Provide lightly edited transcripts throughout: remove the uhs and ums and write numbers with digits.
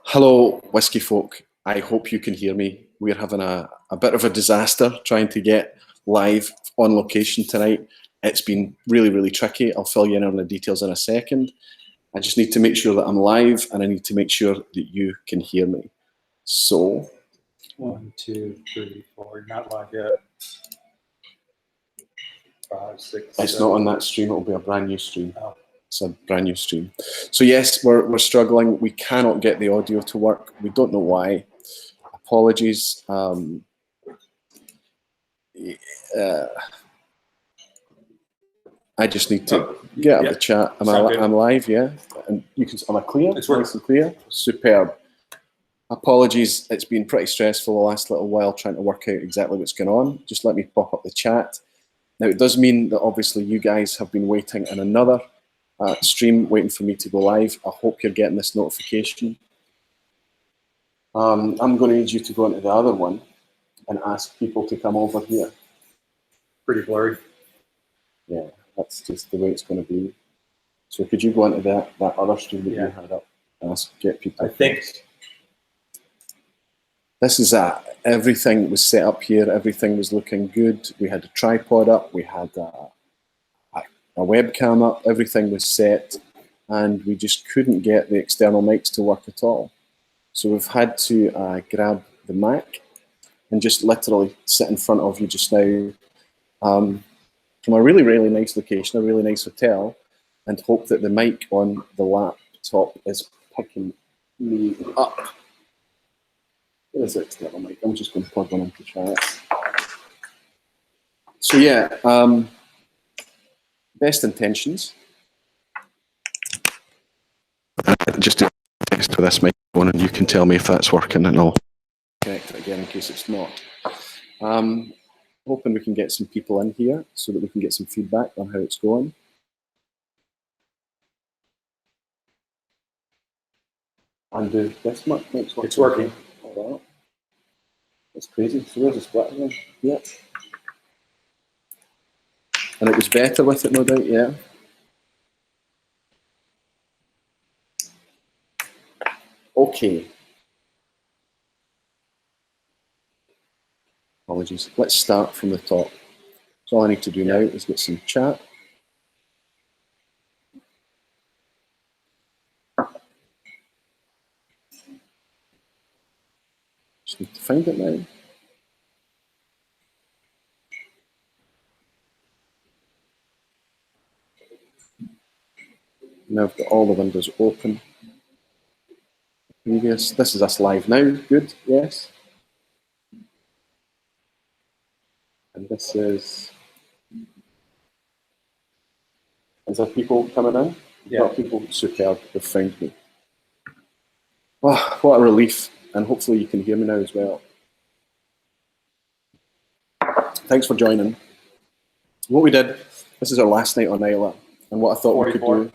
Hello, whiskey folk. I hope you can hear me. We're having a bit of a disaster trying to get live on location tonight. It's been really, really tricky. I'll fill you in on the details in a second. I just need to make sure that I'm live, and I need to make sure that you can hear me. So, 1, 2, 3, 4. Not live yet. 5, 6. It's 7. not on that stream. It'll be a brand new stream. Oh. It's a brand new stream. So yes, we're struggling. We cannot get the audio to work. We don't know why. Apologies. I just need to get out of the chat. I'm live, yeah. And you can. Am I clear? It's working. Nice and clear. Superb. Apologies. It's been pretty stressful the last little while trying to work out exactly what's going on. Just let me pop up the chat. Now it does mean that obviously you guys have been waiting in another stream, waiting for me to go live. I hope you're getting this notification. I'm going to need you to go into the other one and ask people to come over here. Pretty blurry. Yeah, that's just the way it's going to be. So could you go into that other stream that you had up and get people? I think. This is everything was set up here. Everything was looking good. We had a tripod up. We had a webcam up. Everything was set, and we just couldn't get the external mics to work at all. So we've had to grab the Mac and just literally sit in front of you just now from a really, really nice location, a really nice hotel, and hope that the mic on the laptop is picking me up. Where is the external mic? I'm just going to plug one in to try it. So yeah, best intentions. Just to test with this microphone, and you can tell me if that's working, and I'll connect it again in case it's not. Hoping we can get some people in here so that we can get some feedback on how it's going. And this mic makes working. It's working. All right. That's crazy. So there's a split again. Yeah. And it was better with it, no doubt, yeah. Okay. Apologies. Let's start from the top. So all I need to do now is get some chat. Just need to find it now. Now I've got all the windows open. Previous. This is us live now. Good. Yes. And this is there people coming in? Yeah. Got people. Superb. They've found me. Oh, what a relief. And hopefully you can hear me now as well. Thanks for joining. What we did, this is our last night on Islay, and what I thought 44. We could do.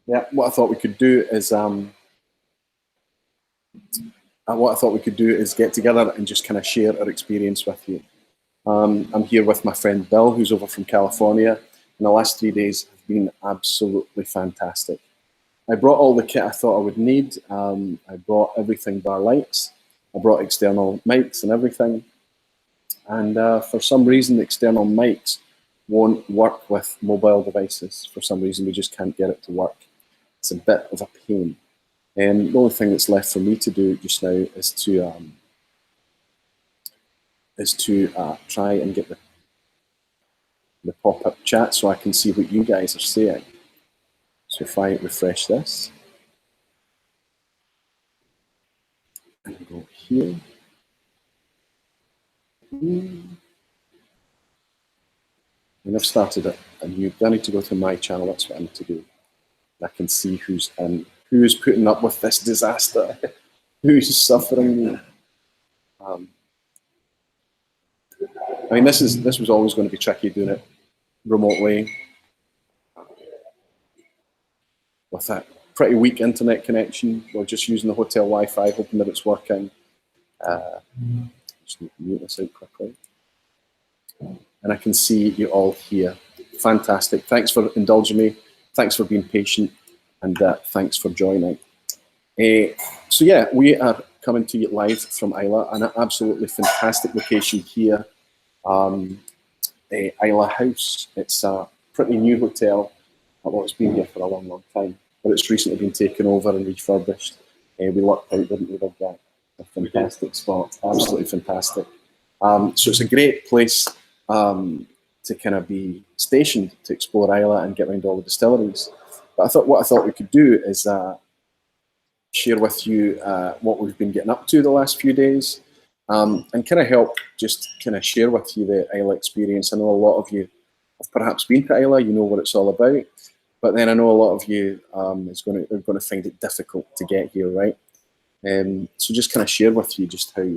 Yeah, what I thought we could do is get together and just kind of share our experience with you. I'm here with my friend Bill, who's over from California, and the last 3 days have been absolutely fantastic. I brought all the kit I thought I would need. I brought everything bar lights. I brought external mics and everything. And for some reason, the external mics won't work with mobile devices. For some reason, we just can't get it to work. It's a bit of a pain. And the only thing that's left for me to do just now is to try and get the pop-up chat so I can see what you guys are saying. So if I refresh this and go here, and I've started a new. I need to go to my channel. That's what I need to do. I can see who's in, who's putting up with this disaster, who's suffering. I mean, this was always going to be tricky doing it remotely with that pretty weak internet connection. We're just using the hotel Wi-Fi, hoping that it's working. Just need to mute this out quickly. And I can see you all here. Fantastic. Thanks for indulging me. Thanks for being patient. and thanks for joining. So yeah, we are coming to you live from Islay, an absolutely fantastic location here, Islay House. It's a pretty new hotel. Well, it's been here for a long, long time, but it's recently been taken over and refurbished. We lucked out, didn't we, big guy? A fantastic spot, absolutely fantastic. So it's a great place to kind of be stationed, to explore Islay and get around all the distilleries. But what I thought we could do is share with you what we've been getting up to the last few days, and kind of help just kind of share with you the Islay experience. I know a lot of you have perhaps been to Islay, you know what it's all about, but then I know a lot of you are going to find it difficult to get here, right? So just kind of share with you just how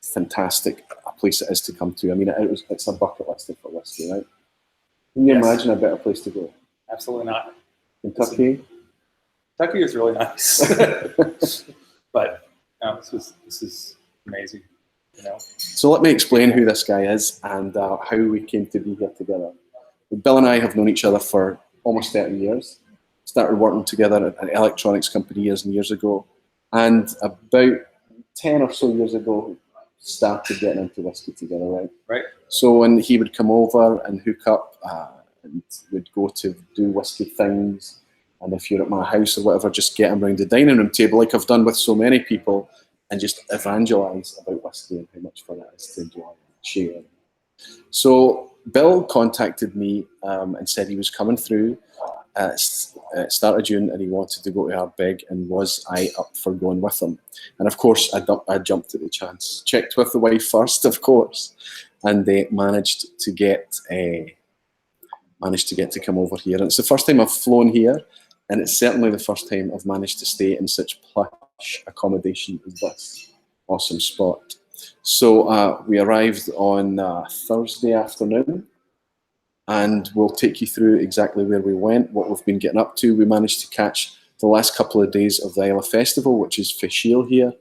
fantastic a place it is to come to. I mean, it's a bucket list for whiskey, right? Can you imagine a better place to go? Absolutely not. Kentucky? Kentucky is really nice. But this is amazing. You know? So let me explain who this guy is and how we came to be here together. Bill and I have known each other for almost 30 years. Started working together at an electronics company years and years ago. And about 10 or so years ago, started getting into whiskey together, right? Right. So when he would come over and hook up, and we'd go to do whiskey things, and if you're at my house or whatever, just get him around the dining room table, like I've done with so many people, and just evangelise about whiskey and how much fun it is to enjoy and share. So Bill contacted me and said he was coming through start of June, and he wanted to go to Ardbeg, and was I up for going with him? And of course, I jumped at the chance. Checked with the wife first, of course, and they managed to get to come over here. And it's the first time I've flown here, and it's certainly the first time I've managed to stay in such plush accommodation as this awesome spot. So we arrived on Thursday afternoon, and we'll take you through exactly where we went, what we've been getting up to. We managed to catch the last couple of days of the Islay Festival, which is Fèis here,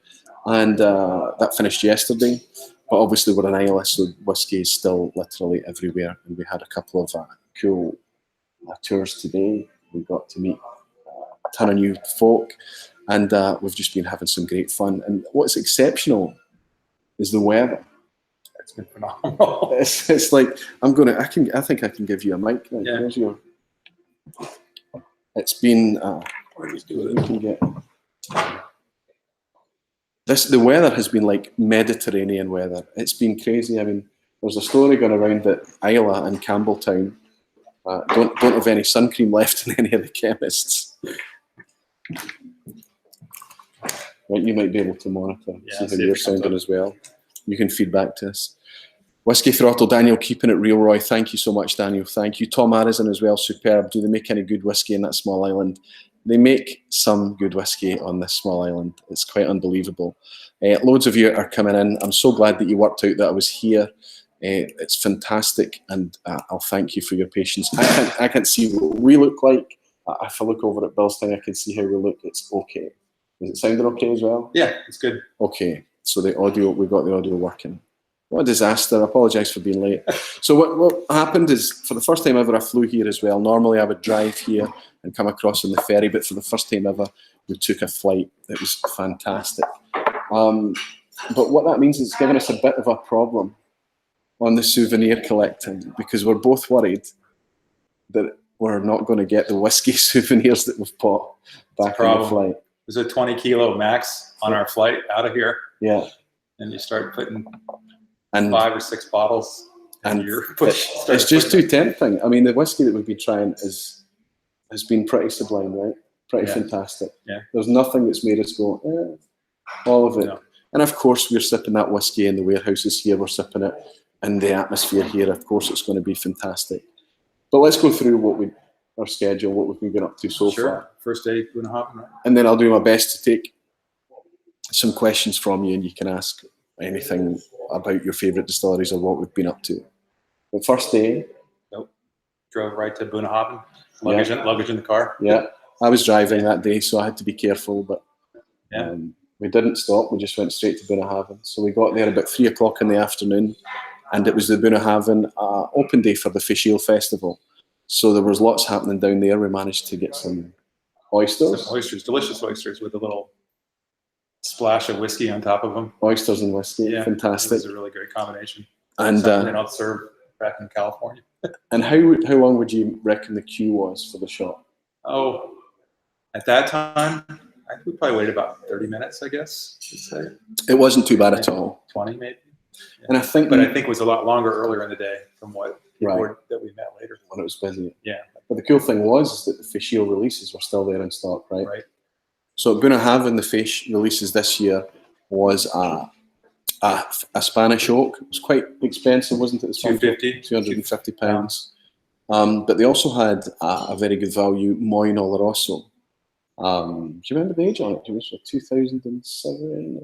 and that finished yesterday. But obviously we're in Islay, so whiskey is still literally everywhere, and we had a couple of cool tours today. We got to meet a ton of new folk, and we've just been having some great fun. And what's exceptional is the weather. It's been phenomenal. It's like I think I can give you a mic. Yeah. Here's your. It's been. The weather has been like Mediterranean weather. It's been crazy. I mean, there's a story going around that Islay and Campbelltown don't have any sun cream left in any of the chemists. Right, you might be able to monitor, see how you're sounding as well. You can feed back to us. Whiskey Throttle, Daniel, keeping it real, Roy. Thank you so much, Daniel. Thank you. Tom Harrison as well, superb. Do they make any good whiskey in that small island? They make some good whiskey on this small island. It's quite unbelievable. Loads of you are coming in. I'm so glad that you worked out that I was here. It's fantastic, and I'll thank you for your patience. I can't see what we look like. If I look over at Bill's thing, I can see how we look. It's okay. Is it sounding okay as well? Yeah, it's good. Okay, so the audio, we've got the audio working. What a disaster. I apologise for being late. So what happened is, for the first time ever, I flew here as well. Normally I would drive here and come across on the ferry, but for the first time ever, we took a flight. It was fantastic. But what that means is it's given us a bit of a problem on the souvenir collecting, because we're both worried that we're not going to get the whiskey souvenirs that we've bought back on the flight. There's a 20 kilo max on our flight out of here. Yeah. And you start putting 5 or 6 bottles, and it's just too tempting. I mean, the whiskey that we've been trying has been pretty sublime, right? Pretty fantastic. Yeah. There's nothing that's made us go, all of it. No. And of course, we're sipping that whiskey in the warehouses here. We're sipping it in the atmosphere here. Of course, it's going to be fantastic. But let's go through our schedule, what we've been getting up to so far. First day, Bunnahabhain. And then I'll do my best to take some questions from you, and you can ask anything about your favourite distilleries or what we've been up to. The first day, drove right to Bunnahabhain. Luggage in the car. Yeah, I was driving that day, so I had to be careful. But we didn't stop. We just went straight to Bunnahabhain. So we got there about 3 o'clock in the afternoon, and it was the Bunnahabhain open day for the Fèis Festival. So there was lots happening down there. We managed to get some Oysters? Some oysters, delicious oysters with a little splash of whiskey on top of them. Oysters and whiskey, Yeah, fantastic. This is a really great combination. And something I'll serve back in California. And how long would you reckon the queue was for the shop? Oh, at that time, I think we probably waited about 30 minutes, I guess, you'd say. It wasn't too bad at all. 20 maybe. Yeah. And I think it was a lot longer earlier in the day from what that we met later. When it was busy. Yeah. But the cool thing was that the Fèis releases were still there in stock, right? Right. So at Bunnahabhain, the Fèis releases this year was a Spanish oak. It was quite expensive, wasn't it? £250. But they also had a very good value Moin Oloroso. Do you remember the age on it? It was 2007.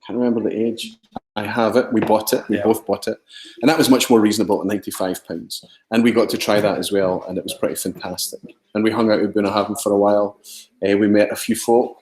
I can't remember the age. I have it. We bought it. We both bought it, and that was much more reasonable at £95. And we got to try that as well, and it was pretty fantastic. And we hung out at Bunnahabhain for a while. We met a few folk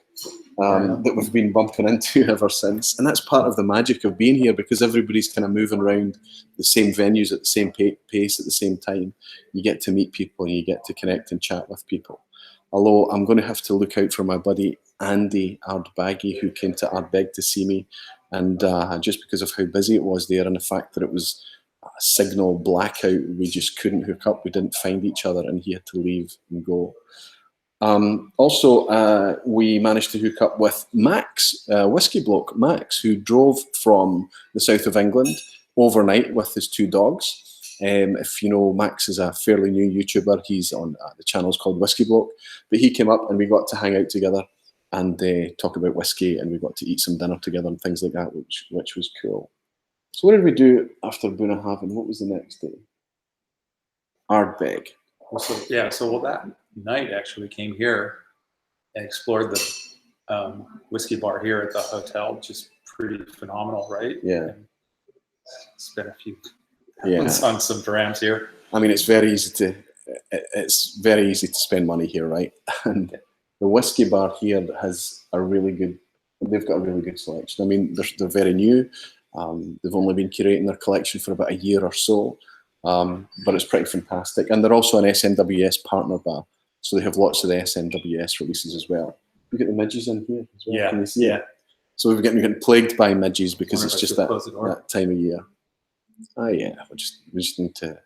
that we've been bumping into ever since, and that's part of the magic of being here, because everybody's kind of moving around the same venues at the same pace at the same time. You get to meet people and you get to connect and chat with people. Although I'm going to have to look out for my buddy Andy Ardbeg, who came to Ardbeg to see me, and just because of how busy it was there and the fact that it was a signal blackout, we just couldn't hook up. We didn't find each other, and he had to leave and go. Also, we managed to hook up with Max, whiskey bloke Max, who drove from the south of England overnight with his 2 dogs. If you know, Max is a fairly new YouTuber. He's on the channel's called Whiskey Bloke, but he came up and we got to hang out together and talk about whiskey, and we got to eat some dinner together and things like that, which was cool. So what did we do after Bunnahabhain? What was the next day? Ardbeg. So that night actually we came here and explored the whiskey bar here at the hotel, which is pretty phenomenal, right? Yeah. And spent a few on some drams here. I mean, it's very easy to spend money here, right? And the whiskey bar here has they've got a really good selection. I mean, they're very new. They've only been curating their collection for about a year or so, but it's pretty fantastic. And they're also an SNWS partner bar, so they have lots of the SNWS releases as well. We get the midges in here as well. Yeah. Can you see it? So we're getting plagued by midges because it's just that time of year. Yeah, we just need to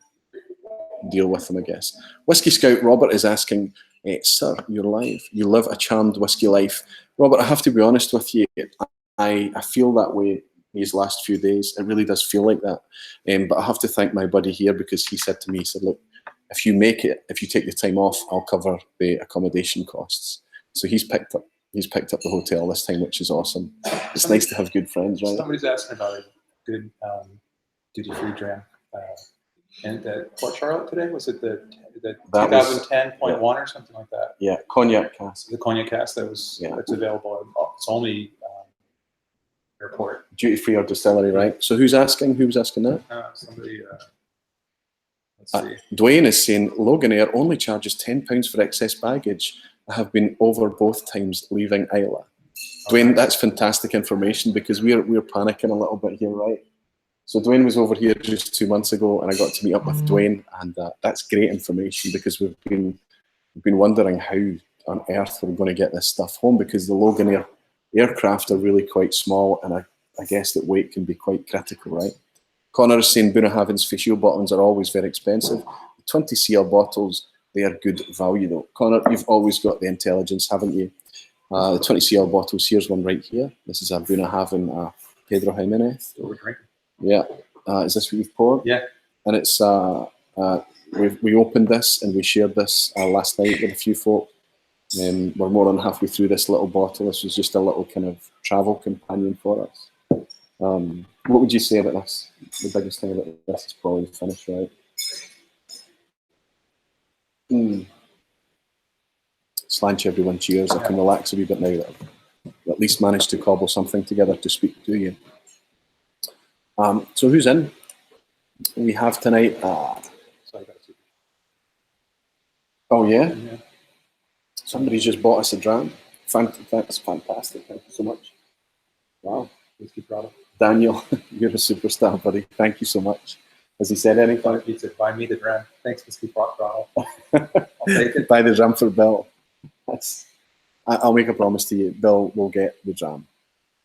deal with them, I guess. Whiskey Scout Robert is asking, sir, you're live. You live a charmed whiskey life. Robert, I have to be honest with you. I feel that way these last few days. It really does feel like that. But I have to thank my buddy here, because he said to me, he said, look, if you take the time off, I'll cover the accommodation costs. So he's picked up the hotel this time, which is awesome. It's nice to have good friends, right? Somebody's asking about a good duty-free dram. And at Port Charlotte today, was it the 2010.1 or something like that? Yeah, cognac cask. The cognac cask that's available. It's only airport. Duty-free or distillery, right? So who's asking? Who was asking that? Somebody. Let's see. Dwayne is saying Loganair only charges £10 for excess baggage. I have been over both times leaving Islay. Dwayne, that's fantastic information, because we're panicking a little bit here, right? So Dwayne was over here just 2 months ago, and I got to meet up with Dwayne, and that's great information, because we've been wondering how on earth we're going to get this stuff home, because the Loganair aircraft are really quite small, and I guess that weight can be quite critical, right? Connor is saying Bunnahabhain's Fèis bottles are always very expensive. The 20 CL bottles, they are good value though. Connor, you've always got the intelligence, haven't you? The 20 CL bottles, here's one right here. This is a Bunnahabhain Pedro Jimenez. What we're drinking. Yeah. Is this what you've poured? Yeah. And it's we opened this and we shared this last night with a few folk. We're more than halfway through this little bottle. This was just a little kind of travel companion for us. What would you say about this? The biggest thing about this is probably the finish, right? Slanch everyone, cheers. I can relax a wee bit now that I've at least managed to cobble something together to speak to you. So who's in? We have tonight. Oh yeah? Somebody's just bought us a dram. That's fantastic. Thank you so much. Wow. Whiskey product. Daniel, you're a superstar, buddy. Thank you so much. Has he said anything? He said, buy me the dram. Thanks, Whiskey product. I'll take it. Buy the dram for Bill. I'll make a promise to you. Bill will get the dram.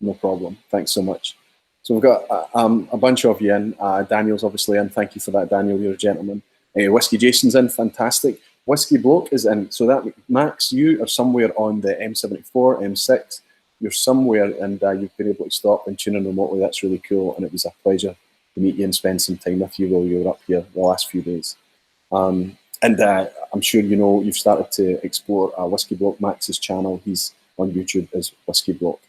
No problem. Thanks so much. So we've got a bunch of you in. Daniel's obviously in. Thank you for that, Daniel. You're a gentleman. Whiskey Jason's in. Fantastic. Whiskey Bloke is in. So that, Max, you are somewhere on the M74, M6. You're somewhere, and you've been able to stop and tune in remotely. That's really cool, and it was a pleasure to meet you and spend some time with you while you were up here the last few days. And I'm sure you know you've started to explore Whiskey Bloke. Max's channel, he's on YouTube as Whiskey Bloke,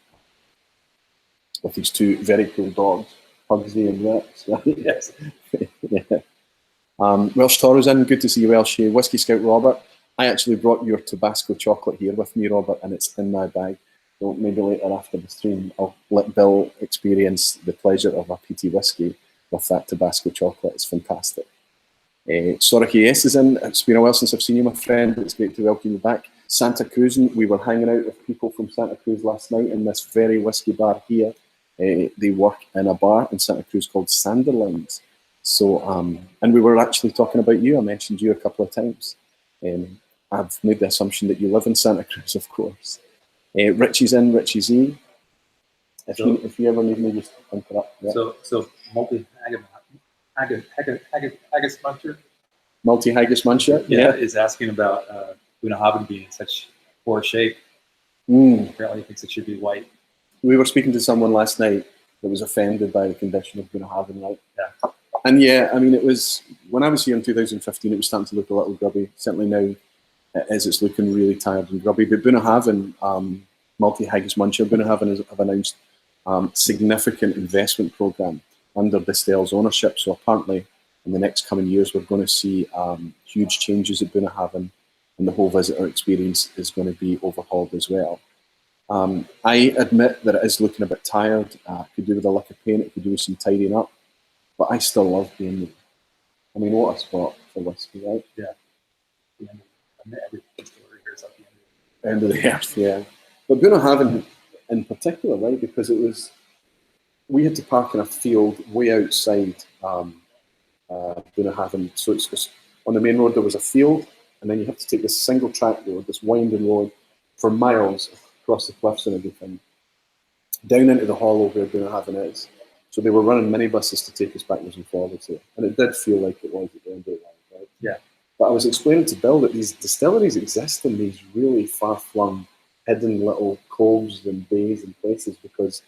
with his two very cool dogs, Pugsy and Rex. Yes. Yeah. Welsh Toro's in. Good to see you, Welsh. Whiskey Scout Robert. I actually brought your Tabasco chocolate here with me, Robert, and it's in my bag. So maybe later after the stream, I'll let Bill experience the pleasure of a PT whiskey with that Tabasco chocolate. It's fantastic. Soraki S is in. It's been a while since I've seen you, my friend. It's great to welcome you back. Santa Cruz, we were hanging out with people from Santa Cruz last night in this very whiskey bar here. They work in a bar in Santa Cruz called Sanderlines. So, and we were actually talking about you. I mentioned you a couple of times. I've made the assumption that you live in Santa Cruz, of course. Richie's in, Richie's E. If you ever need me, just interrupt. Yeah. So Multi-Haggis Muncher. Multi-Haggis Muncher, yeah, is asking about Bunnahabhain being in such poor shape. Apparently he thinks it should be white. We were speaking to someone last night that was offended by the condition of Bunnahabhain, right? Yeah. And yeah, I mean, it was, when I was here in 2015, it was starting to look a little grubby. Certainly now, it's looking really tired and grubby. But Bunnahabhain, Multi-Haggis Muncher, Bunnahabhain have announced significant investment programme under Distillery's ownership. So apparently, in the next coming years, we're going to see huge changes at Bunnahabhain, and the whole visitor experience is going to be overhauled as well. I admit that it is looking a bit tired. It could do with a lick of paint, it could do with some tidying up, but I still love being there. I mean, what a spot for whiskey, right? Yeah. Every distillery here is at the end of the earth, yeah. But Bunnahabhain in particular, right, because it was, we had to park in a field way outside Bunnahabhain. So it's on the main road there was a field, and then you have to take this single track road, this winding road, for miles across the cliffs and everything, down into the hollow where Bunnahabhain is. So they were running minibuses to take us backwards and forwards there. And it did feel like it was at the end of the line, right? Yeah. But I was explaining to Bill that these distilleries exist in these really far-flung, hidden little coves and bays and places because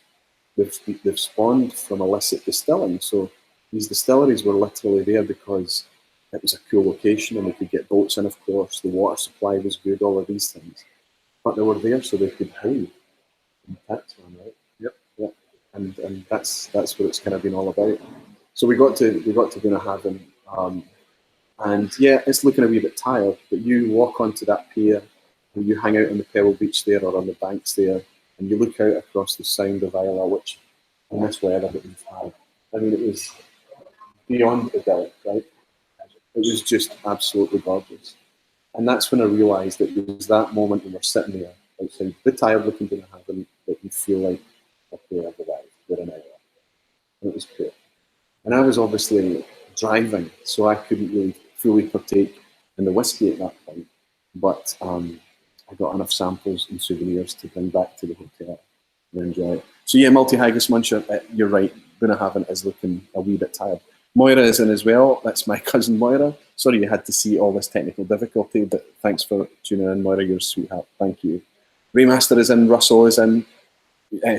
they've spawned from illicit distilling. So these distilleries were literally there because it was a cool location and they could get boats in, of course. The water supply was good, all of these things. But they were there so they could hide in tax man, right? Yep. Yeah. And that's what it's kind of been all about. So we got to Bunnahabhain, and yeah, it's looking a wee bit tired, but you walk onto that pier and you hang out on the pebble beach there or on the banks there, and you look out across the Sound of Islay, which in this weather that we've had, I mean, it was beyond idyllic, right? It was just absolutely gorgeous. And that's when I realised that it was that moment when we're sitting there outside, a bit tired looking to Bunnahabhain, that you feel like, okay, I've arrived, we're in Islay. And it was cool. And I was obviously driving, so I couldn't really fully partake in the whiskey at that point. But I got enough samples and souvenirs to bring back to the hotel and enjoy it. So yeah, Multi-Haggis Muncher, you're right, Bunnahabhain is looking a wee bit tired. Moira is in as well. That's my cousin Moira. Sorry you had to see all this technical difficulty, but thanks for tuning in, Moira. You're a sweetheart. Thank you. Raymaster is in. Russell is in.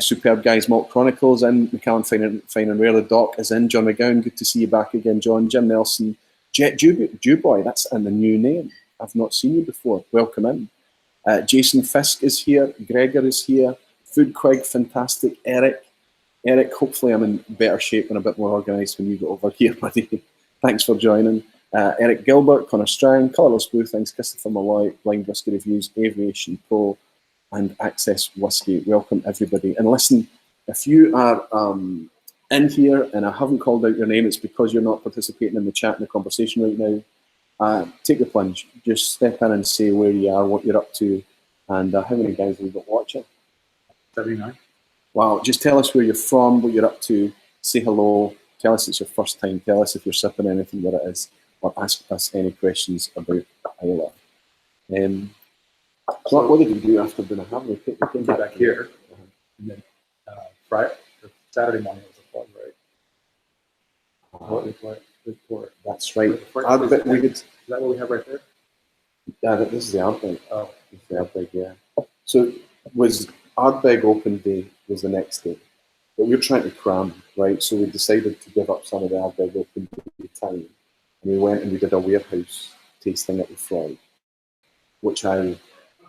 Superb Guys Malt Chronicles in. McCallum Fine and Rare. The Doc is in. John McGowan, good to see you back again, John. Jim Nelson. Jet Dewboy, that's in the new name. I've not seen you before. Welcome in. Jason Fisk is here. Gregor is here. Food Quig, fantastic. Eric, hopefully I'm in better shape and a bit more organised when you get over here, buddy. Thanks for joining. Eric Gilbert, Connor Strang, Colourless Blue Things, Christopher Malloy, Blind Whisky Reviews, Aviation Pro, and Access Whisky. Welcome, everybody. And listen, if you are in here and I haven't called out your name, it's because you're not participating in the chat and the conversation right now. Take the plunge. Just step in and say where you are, what you're up to, and how many guys have we got watching? 79. Wow, just tell us where you're from, what you're up to, say hello, tell us it's your first time, tell us if you're sipping anything that it is, or ask us any questions about Islay. So what did we do after Bunnahabhain? We came back here, and then Friday, Saturday morning was a flood, right? That's right. Is that what we have right there? Yeah, this is the Ardbeg. Oh, this is the Ardbeg, yeah. So was Ardbeg open day was the next day, but we were trying to cram, right? So we decided to give up some of the Ardbeg open day time, and we went and we did a warehouse tasting at the Fèis, which I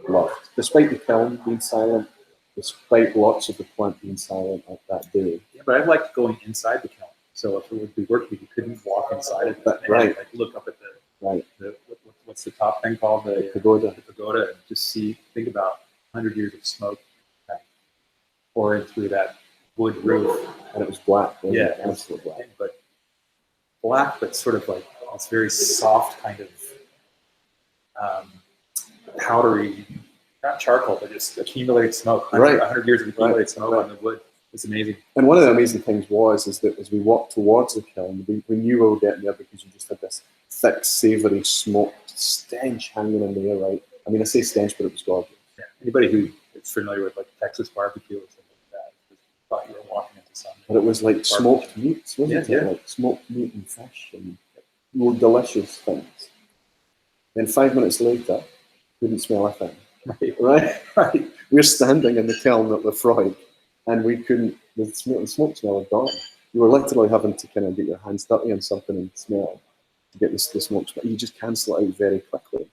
loved, despite the kiln being silent, despite lots of the plant being silent at that day. Yeah, but I liked going inside the kiln. So if it would be working, you couldn't walk inside it. Right. Like look up at right. What's the top thing called? The pagoda. The pagoda, and just think about 100 years of smoke pouring through that wood roof. And it was black. Yeah, absolutely black. But black, but sort of like this very soft kind of powdery, not charcoal, but just accumulated smoke. 100 years of accumulated smoke on the wood. It's amazing. And one of the amazing things is that as we walked towards the kiln, we knew we were getting there because you just had this thick, savoury, smoked stench hanging in the air, right? I mean, I say stench, but it was gorgeous. Yeah. Anybody who is familiar with like Texas barbecue or something like that just thought you were walking into something. But it was like smoked meats, wasn't it? Like smoked meat and fish and more delicious things. Then 5 minutes later, couldn't smell a thing. Right. We're standing in the kiln at the Fèis, and we couldn't. The smoke smell had gone. You were literally having to kind of get your hands dirty on something and smell to get the smoke smell. You just cancel it out very quickly,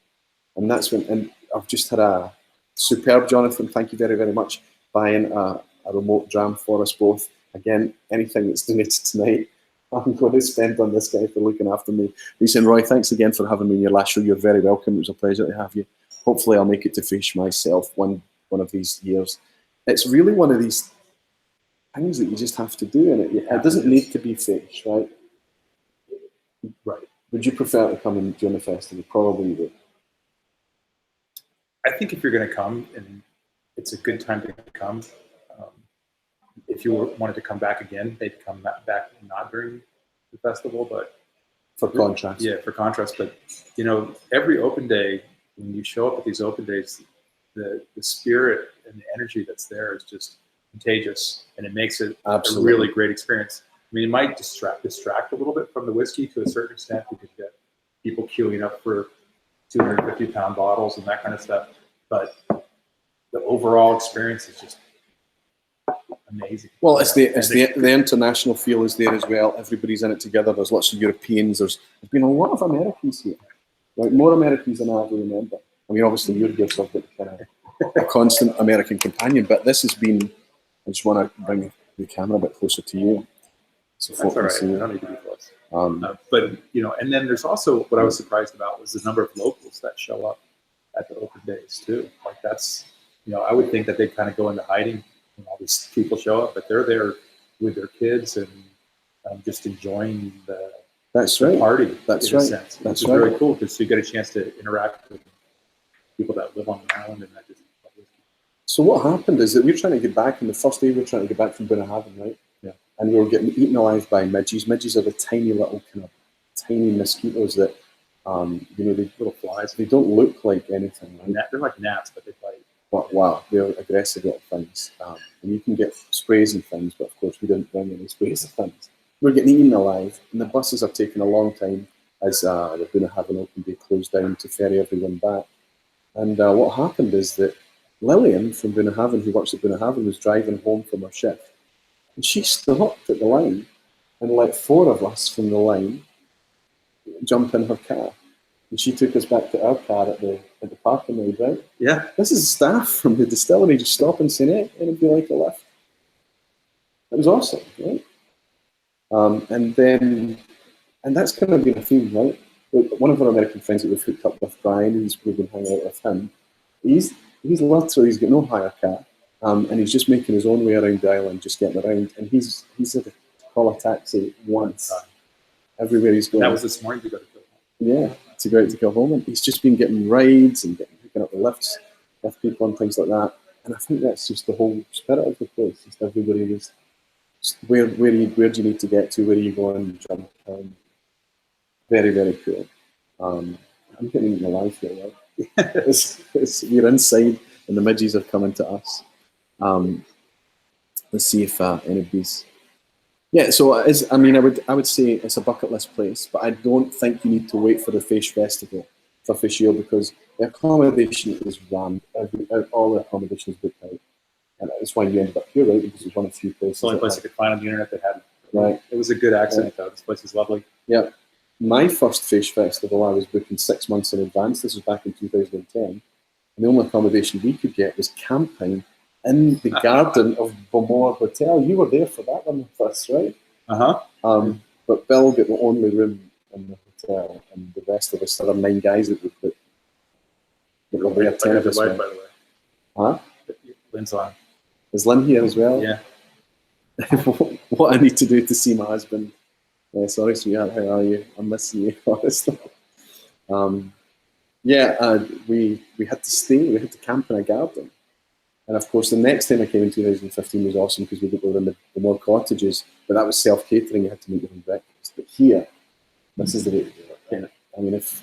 and that's when. And I've just had a superb, Jonathan. Thank you very, very much. Buying a remote dram for us both. Again, anything that's donated tonight, I'm going to spend on this guy for looking after me. He's saying, Roy, thanks again for having me in your last show. You're very welcome. It was a pleasure to have you. Hopefully, I'll make it to Fèis myself one of these years. It's really one of these things that you just have to do, and it doesn't need to be Fèis, right? Right. Would you prefer to come and join the festival? Probably you would. I think if you're going to come, and it's a good time to come. If you wanted to come back again, maybe come back not during the festival, but for contrast. Yeah, for contrast. But every open day, when you show up at these open days, the spirit and the energy that's there is just contagious, and it makes it a really great experience. I mean, it might distract a little bit from the whiskey to a certain extent because you get people queuing up for 250-pound bottles and that kind of stuff. But the overall experience is just amazing. Well, it's the international feel is there as well. Everybody's in it together. There's lots of Europeans. There's been a lot of Americans here, like more Americans than I ever remember. I mean, obviously you're yourself kind of a constant American companion, but this has been. I just want to bring the camera a bit closer to you. So that's all right. I don't need to be close. But and then there's also what I was surprised about was the number of locals that show up at the open days too. Like that's, I would think that they kind of go into hiding when all these people show up, but they're there with their kids and just enjoying the party. That's right. Sense, that's very cool because you get a chance to interact with people that live on the island and that just. So what happened is that we were trying to get back, and the first day we were trying to get back from Bunnahabhain, right? Yeah. And we were getting eaten alive by midges. Midges are the tiny little tiny mosquitoes that, they little flies. They don't look like anything, right? They're like gnats, but they bite. But wow, they're aggressive little things. And you can get sprays and things, but of course we didn't bring any sprays and things. We were getting eaten alive, and the buses are taking a long time as the Bunnahabhain Open Day closed down to ferry everyone back. And what happened is that Lillian from Bunnahabhain, who works at Bunnahabhain, was driving home from her shift, and she stopped at the line and let 4 of us from the line jump in her car, and she took us back to our car at the parking lot, right? Yeah. This is staff from the distillery just stopping and saying, "Hey, it'd be like a lift." It was awesome, right? And that's kind of been a theme, right? One of our American friends that we've hooked up with, Brian, we've been hanging out with him. He's got no hire car, and he's just making his own way around the island, just getting around. And he's had to call a taxi once everywhere he's going. That was this morning to go to Kilhome. Yeah, to go out to Kilhome, and he's just been getting rides and hooking up the lifts with people and things like that. And I think that's just the whole spirit of the place. Just everybody was where do you need to get to? Where are you going? Jump. Very, very cool. I'm getting eaten alive here, right? We're inside and the midges are coming to us. Let's see if anybody's. Yeah, so it is, I mean, I would say it's a bucket list place, but I don't think you need to wait for the Fèis festival for Fèis because the accommodation is rammed. All the accommodation is booked out, and that's why you ended up here, right? Because it's one of the few places. It's the only place I could find on the internet that had. Right. It was a good accent though. This place is lovely. Yeah. My first Fèis festival, I was booking 6 months in advance. This was back in 2010. And the only accommodation we could get was camping in the garden of Beaumont Hotel. You were there for that one with us, right? But Bill got the only room in the hotel, and the rest of us, there are 9 guys that we put. That were there, 10 of us. By the way. Huh? Lynn's on. Is Lynn here as well? Yeah. What I need to do to see my husband. Sorry, sweetheart, how are you? I'm missing you, honestly. We had to stay, we had to camp in a garden. And of course, the next time I came in 2015 was awesome because we were in the more cottages, but that was self-catering, you had to make your own breakfast. But here, this is the way to do it. Right? Yeah. I mean, if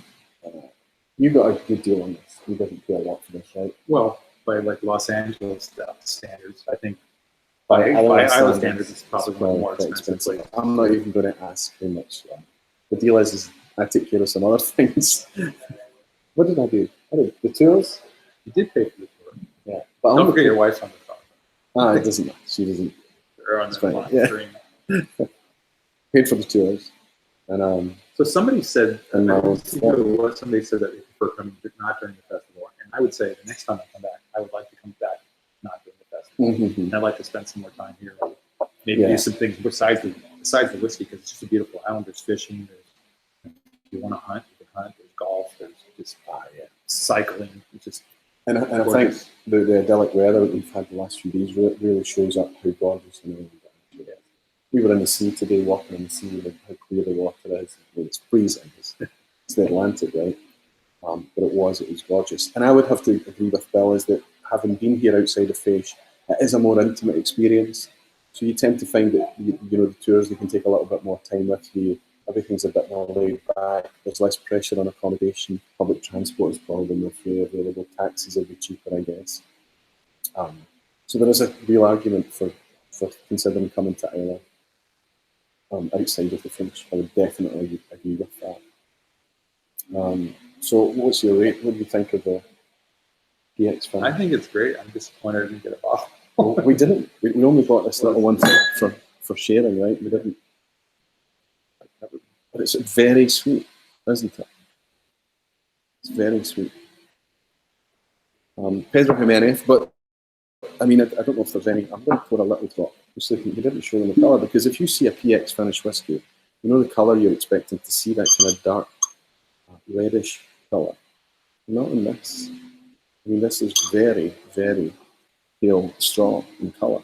you got a good deal on this, you didn't pay a lot for this, right? Well, by like Los Angeles standards, I think by Islay standards, it's probably one of the more expensive. I'm not even going to ask how much. The deal is I take care of some other things. What did I do? I did the tours. You did pay for the tour. Yeah, but don't forget your wife's on the phone. It doesn't matter. She doesn't. They're on the line. Yeah. Paid for the tours, and so somebody said, and somebody said that they prefer coming not during the festival, and I would say the next time I come back, I would like to come back not during the festival. Mm-hmm. And I'd like to spend some more time here. Maybe do some things besides the whiskey, because it's just a beautiful island. There's fishing. If you want to hunt, you can hunt. There's golf. There's just cycling. It's just and I think the idyllic weather that we've had the last few days really shows up how gorgeous the island is. We were in the sea today, walking in the sea, and how clear the water is. I mean, it's freezing. It's the Atlantic, right? But it was gorgeous. And I would have to agree with Bill is that having been here outside of Fèis, it is a more intimate experience. So you tend to find that the tours, they can take a little bit more time with you. Everything's a bit more laid back. There's less pressure on accommodation. Public transport is probably more freely available. Taxis will be cheaper, I guess. So there is a real argument for considering coming to Islay outside of the Fèis. I would definitely agree with that. So what's your rate? What do you think of the PX fan? I think it's great. I'm disappointed I didn't get a bottle. Well, we didn't. We only bought this little one for sharing, right? We didn't. But it's very sweet, isn't it? It's very sweet. Pedro Jimenez, but I mean, I don't know if there's any. I'm going to pour a little drop. Just looking, we didn't show them the colour because if you see a PX finished whiskey, you know the colour you're expecting to see, that kind of dark, reddish colour. Not in this. I mean, this is very, very pale straw in colour.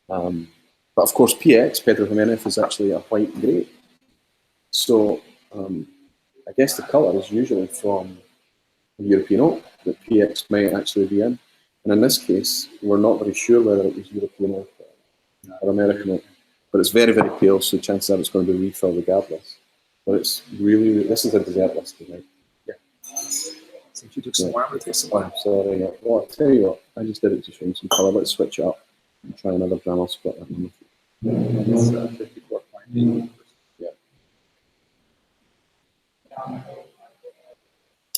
But of course, PX, Pedro Jimenez, is actually a white grape. So I guess the colour is usually from European oak that PX might actually be in. And in this case, we're not very sure whether it was European oak or American oak. But it's very, very pale, so chances are it's going to be refilled regardless. But it's really, this is a dessert whiskey, right? Yeah. Since you took some more, I'm going to take some more. I'm sorry. Well, I'll tell you what, I just did it to show you some colour. Let's switch it up and try another gram. I'll split that one with you. It's 54.8. Yeah.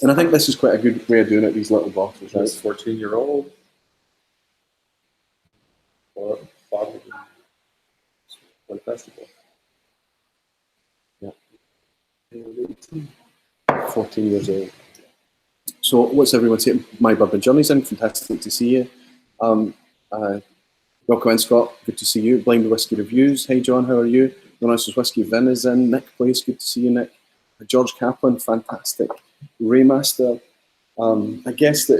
And I think this is quite a good way of doing it, these little bottles, right? This 14-year-old. Or for the festival. Yeah. 14 years old. So what's everyone saying? My Bourbon Journey's in. Fantastic to see you. Welcome in, Scott. Good to see you. Blind Whiskey Reviews. Hey, John, how are you? Jonas Whiskey Vin is in. Nick Place, good to see you, Nick. George Kaplan, fantastic. Raymaster. I guess that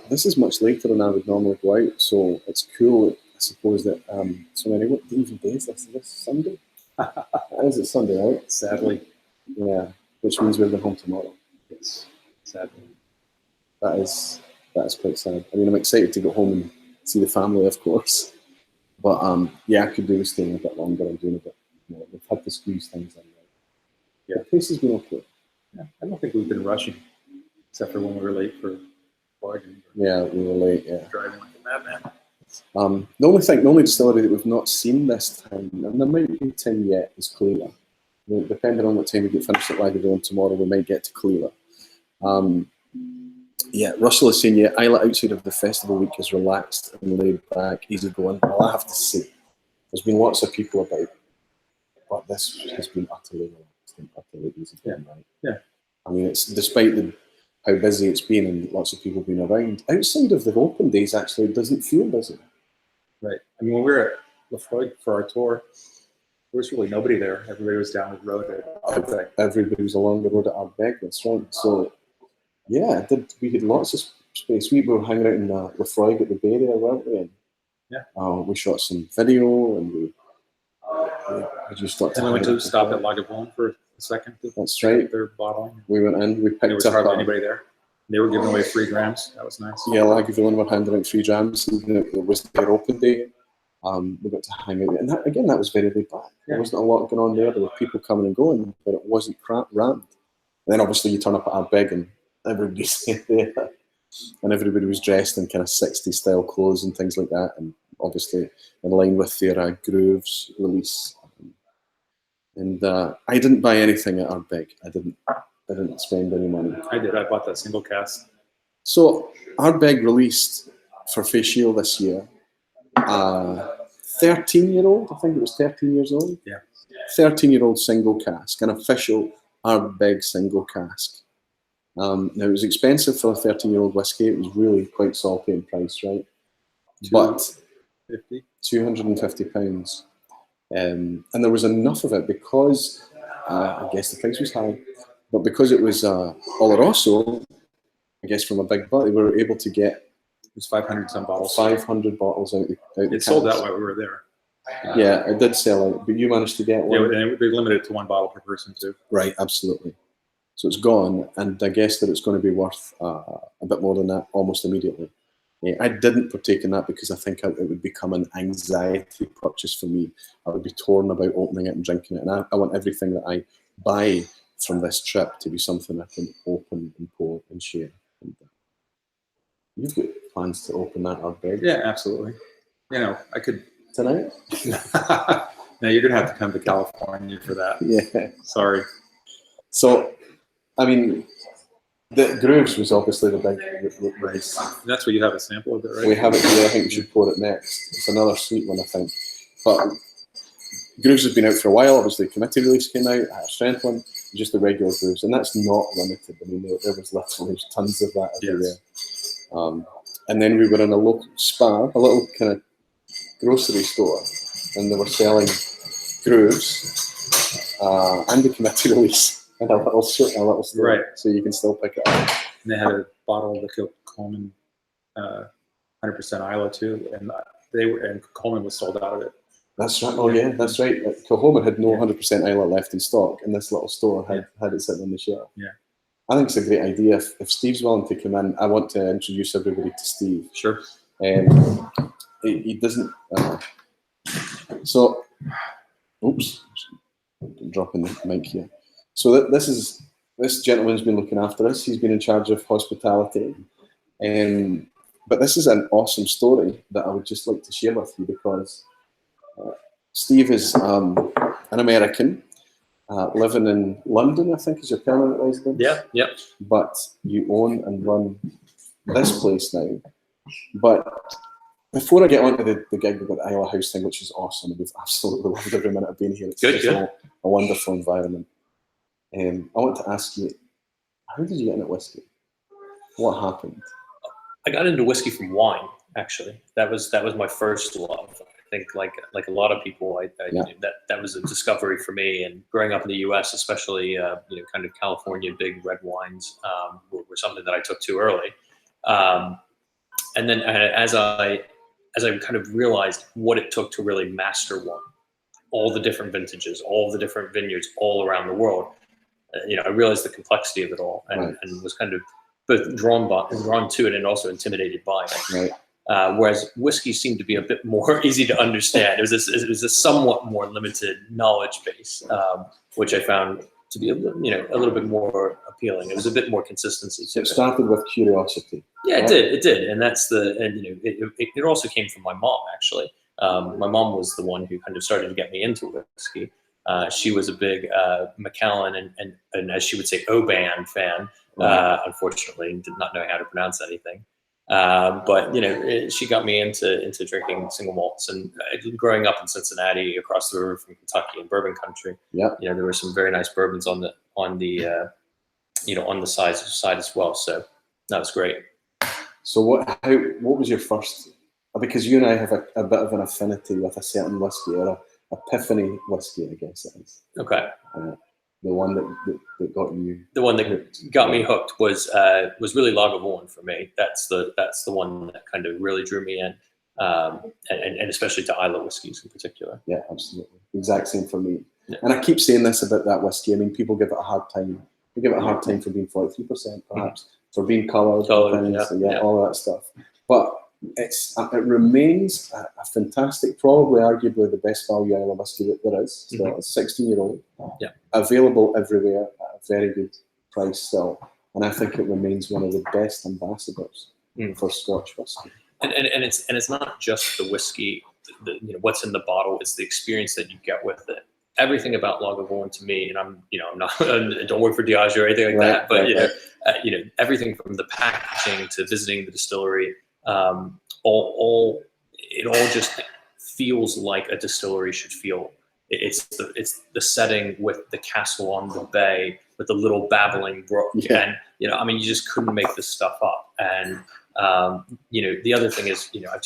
this is much later than I would normally go out, so it's cool, I suppose, that so many. What even day is this? Is this Sunday? Is it Sunday, right? Sadly. Yeah, which means we're going home tomorrow. Yes, sadly. That is quite sad. I mean, I'm excited to go home and see the family, of course. But yeah, I could do with staying a bit longer and doing a bit more. We've had to squeeze things in. Right? Yeah, the place has been okay. Yeah, I don't think we've been rushing, except for when we were late for bargaining. Yeah, we were late. Yeah. Driving like a madman. The only distillery that we've not seen this time, and there might be 10 yet, is Cleela. Depending on what time we get finished at Lagavulin tomorrow, we might get to Cleela. Yeah, Russell is saying, yeah, Islay outside of the festival week is relaxed and laid back, easy going. Well, I have to say, there's been lots of people about, but this has been utterly relaxed and utterly easy going, right? Yeah. I mean, it's despite how busy it's been and lots of people being around. Outside of the open days, actually, it doesn't feel busy. Right. I mean, when we were at Lefroy for our tour, there was really nobody there. Everybody was down the road at Ardbeg. Everybody was along the road at Ardbeg, that's right. So, yeah, we had lots of space. We were hanging out in Lefroy at the Bay there, weren't we? And, we shot some video and we just got to. And we went to stop at Lagavulin for a second. That's right. Their bottling. We went in, we picked up. There was hardly anybody there. They were giving away free grams. That was nice. Yeah, Lagavulin were handing out free grams. It was their open day. We got to hang out. And that was very laid back. There wasn't a lot going on there. There were people coming and going, but it wasn't rammed. And then obviously you turn up at Ardbeg and everybody's there. And everybody was dressed in kind of 60s style clothes and things like that. And obviously in line with their Grooves release. And I didn't buy anything at Ardbeg. I didn't spend any money. I did. I bought that single cask. So Ardbeg released for Fèis this year 13-year-old, I think it was 13 years old. Yeah. 13-year-old single cask, an official Ardbeg single cask. Now it was expensive for a 13-year-old whiskey. It was really quite salty in price, right? But £250. And there was enough of it because I guess the price was high. But because it was Oloroso, I guess from a big butt, they were able to get it was 500 some bottles. 500 bottles out the It sold out while we were there. Yeah, it did sell out, but you managed to get one. Yeah, they limited it to one bottle per person too. Right, absolutely. So it's gone, and I guess that it's going to be worth a bit more than that almost immediately. Yeah, I didn't partake in that because I think it would become an anxiety purchase for me. I would be torn about opening it and drinking it, and I want everything that I buy from this trip to be something I can open and pour and share. And, you've got plans to open that up, Ardbeg? Yeah, absolutely. You know, I could tonight. No, you're gonna have to come to California for that. Yeah. Sorry. So, I mean, the Grooves was obviously the big release. That's what you have a sample of it, right? We have it here. I think we should pour it next. It's another sweet one, I think. But Grooves has been out for a while. Obviously, committee release came out. Our strength one, just the regular Grooves, and that's not limited. I mean, there was literally tons of that everywhere. Yes. And then we were in a local spa, a little kind of grocery store, and they were selling Grooves and the committee release in a little store, right? So you can still pick it up. And they had a bottle of the Coleman 100% Islay too, and Coleman was sold out of it. That's right. Oh yeah, that's right. Coleman had no 100% Islay left in stock, and this little store had it sitting on the shelf. Yeah. I think it's a great idea. If Steve's willing to come in, I want to introduce everybody to Steve. Sure. He doesn't. So, oops, I'm dropping the mic here. So this gentleman's been looking after us. He's been in charge of hospitality, but this is an awesome story that I would just like to share with you because Steve is an American. Living in London, I think, is your permanent residence. Yeah, yeah. But you own and run this place now. But before I get on to the gig with the Islay House thing, which is awesome, we've absolutely loved every minute of being here. It's good. A wonderful environment. I want to ask you, how did you get into whiskey? What happened? I got into whiskey from wine, actually. That was my first love. I think like a lot of people, that was a discovery for me. And growing up in the U.S., especially kind of California big red wines were something that I took too early. And then as I kind of realized what it took to really master one, all the different vintages, all the different vineyards all around the world, I realized the complexity of it all, and was kind of both drawn to it and also intimidated by it. Right. Whereas whiskey seemed to be a bit more easy to understand. It was a somewhat more limited knowledge base, which I found to be a little bit more appealing. It was a bit more consistency to It started with curiosity. Yeah, right? it did, and it also came from my mom actually. My mom was the one who kind of started to get me into whiskey. She was a big Macallan and as she would say, Oban fan. Unfortunately, did not know how to pronounce anything. But she got me into drinking single malts, and growing up in Cincinnati, across the river from Kentucky, in bourbon country. Yeah. There were some very nice bourbons on the side as well. So that was great. So what was your first? Because you and I have a bit of an affinity with a certain whiskey, or a epiphany whiskey, I guess it is. Okay. The one that got you. The one that got me hooked was really Lagavulin for me. That's the one that kind of really drew me in, and especially to Islay whiskies in particular. Yeah, absolutely. Exact same for me. Yeah. And I keep saying this about that whiskey. I mean, people give it a hard time. They give it a hard time for being 43%, perhaps, for being coloured, all that stuff. But it remains a fantastic, probably arguably the best value Islay whiskey that there is. So it's 16-year-old, available everywhere at a very good price still. And I think it remains one of the best ambassadors for Scotch whiskey. And it's not just the whiskey, what's in the bottle. It's the experience that you get with it. Everything about Lagavulin to me, and I'm not, don't work for Diageo or anything like that, but everything from the packaging to visiting the distillery, it all just feels like a distillery should feel. It's the setting with the castle on the bay with the little babbling brook, and you just couldn't make this stuff up. And the other thing is, I've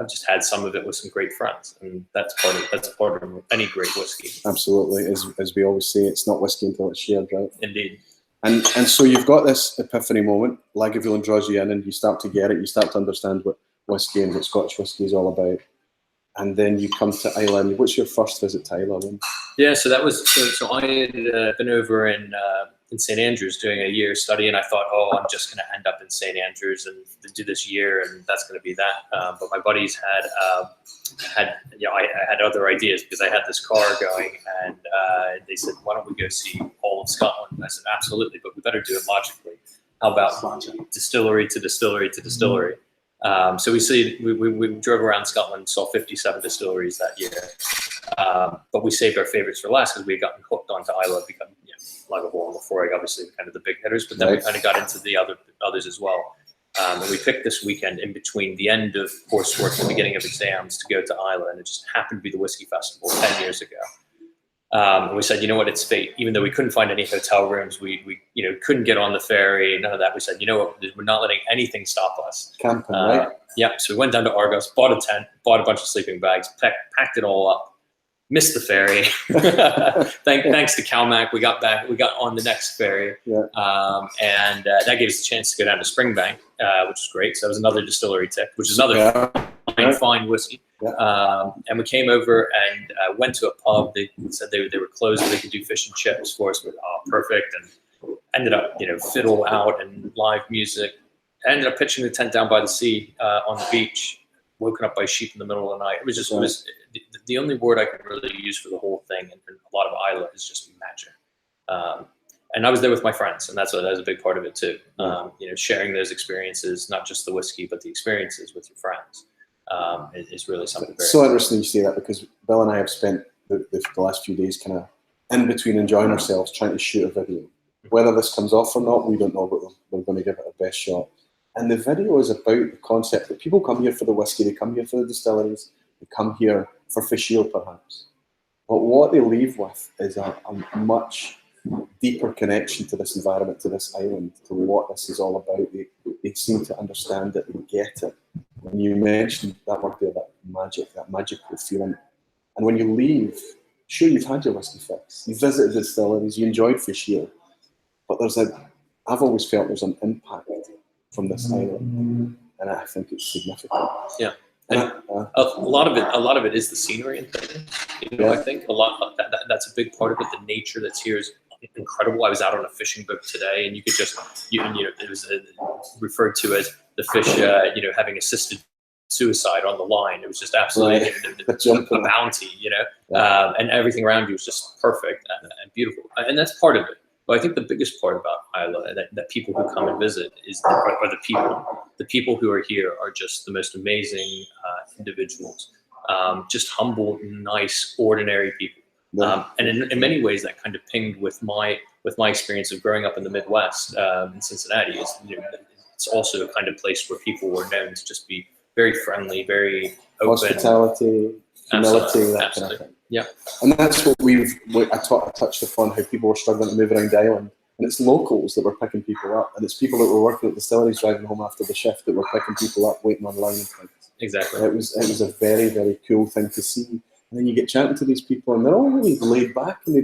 just had some of it with some great friends, and that's part of any great whiskey. Absolutely, as we always say, it's not whiskey until it's shared, right? Indeed. And so you've got this epiphany moment. Lagavulin draws you in, and you start to get it. You start to understand what whiskey and what Scotch whiskey is all about. And then you come to Islay. What's your first visit to Islay? Yeah, so that was so I had been over in St. Andrews doing a year study, and I thought, I'm just going to end up in St. Andrews and do this year, and that's going to be that. But my buddies I had other ideas because I had this car going, and they said, why don't we go see all of Scotland? And I said, absolutely, but we better do it logically. How about distillery to distillery to distillery? So we drove around Scotland, saw 57 distilleries that year, but we saved our favorites for last because we had gotten hooked onto Islay, become Lagavulin, Lafroig, obviously kind of the big hitters, but then we kind of got into the others as well. And we picked this weekend in between the end of coursework and the beginning of exams to go to Islay, and it just happened to be the Whiskey Festival 10 years ago. And we said, it's fate. Even though we couldn't find any hotel rooms, we couldn't get on the ferry, none of that. We said, we're not letting anything stop us. Camping, right? Yeah. So we went down to Argos, bought a tent, bought a bunch of sleeping bags, packed it all up, missed the ferry. Thanks to CalMac, we got on the next ferry. Yeah. And that gave us a chance to go down to Springbank, which was great. So that was another distillery tip, which is another fine whiskey. Yeah. And we came over and went to a pub. They said they were closed, but they could do fish and chips for us. Perfect. And ended up, fiddle out and live music. I ended up pitching the tent down by the sea on the beach, woken up by sheep in the middle of the night. It was the only word I could really use for the whole thing, and a lot of Islay is just magic. And I was there with my friends, and that was a big part of it too. Sharing those experiences, not just the whiskey, but the experiences with your friends. Is really something very so interesting you say that, because Bill and I have spent the last few days kind of in between enjoying ourselves trying to shoot a video. Whether this comes off or not, we don't know, but we're going to give it our best shot. And the video is about the concept that people come here for the whiskey, they come here for the distilleries, they come here for fish ale perhaps. But what they leave with is a much deeper connection to this environment, to this island, to what this is all about. They seem to understand it, they get it. When you mentioned that word there, that magical feeling. And when you leave, sure, you've had your whiskey fix, you've visited the distilleries, you enjoyed fish ale, but I've always felt there's an impact from this island, and I think it's significant. Yeah. And a lot of it is the scenery and things. I think a lot of that's a big part of it. The nature that's here is incredible. I was out on a fishing boat today, and you could just, it was referred to as the fish, having assisted suicide on the line. It was just absolutely a bounty, you know, and everything around you was just perfect and beautiful. And that's part of it. But I think the biggest part about Islay that people who come and visit are the people. The people who are here are just the most amazing individuals, just humble, nice, ordinary people. And in many ways, that kind of pinged with my experience of growing up in the Midwest in Cincinnati. It's also a kind of place where people were known to just be very friendly, very open. Hospitality, humility, that kind of thing. Yeah. And that's what I touched upon, how people were struggling to move around the island. And it's locals that were picking people up. And it's people that were working at distilleries driving home after the shift that were picking people up, waiting online and things. Exactly. It was a very, very cool thing to see. And then you get chatting to these people and they're all really laid back and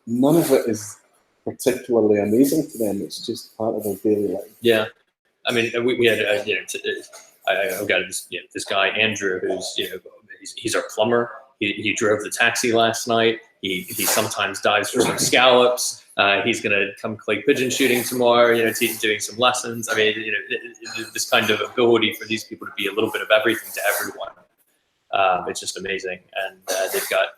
none of it is particularly amazing to them. It's just part of their daily life. Yeah. I mean, we had, I've got this guy, Andrew, who's, he's our plumber. He drove the taxi last night. He sometimes dives for some scallops. He's going to come clay pigeon shooting tomorrow, doing some lessons. I mean, this kind of ability for these people to be a little bit of everything to everyone. It's just amazing. And they've got,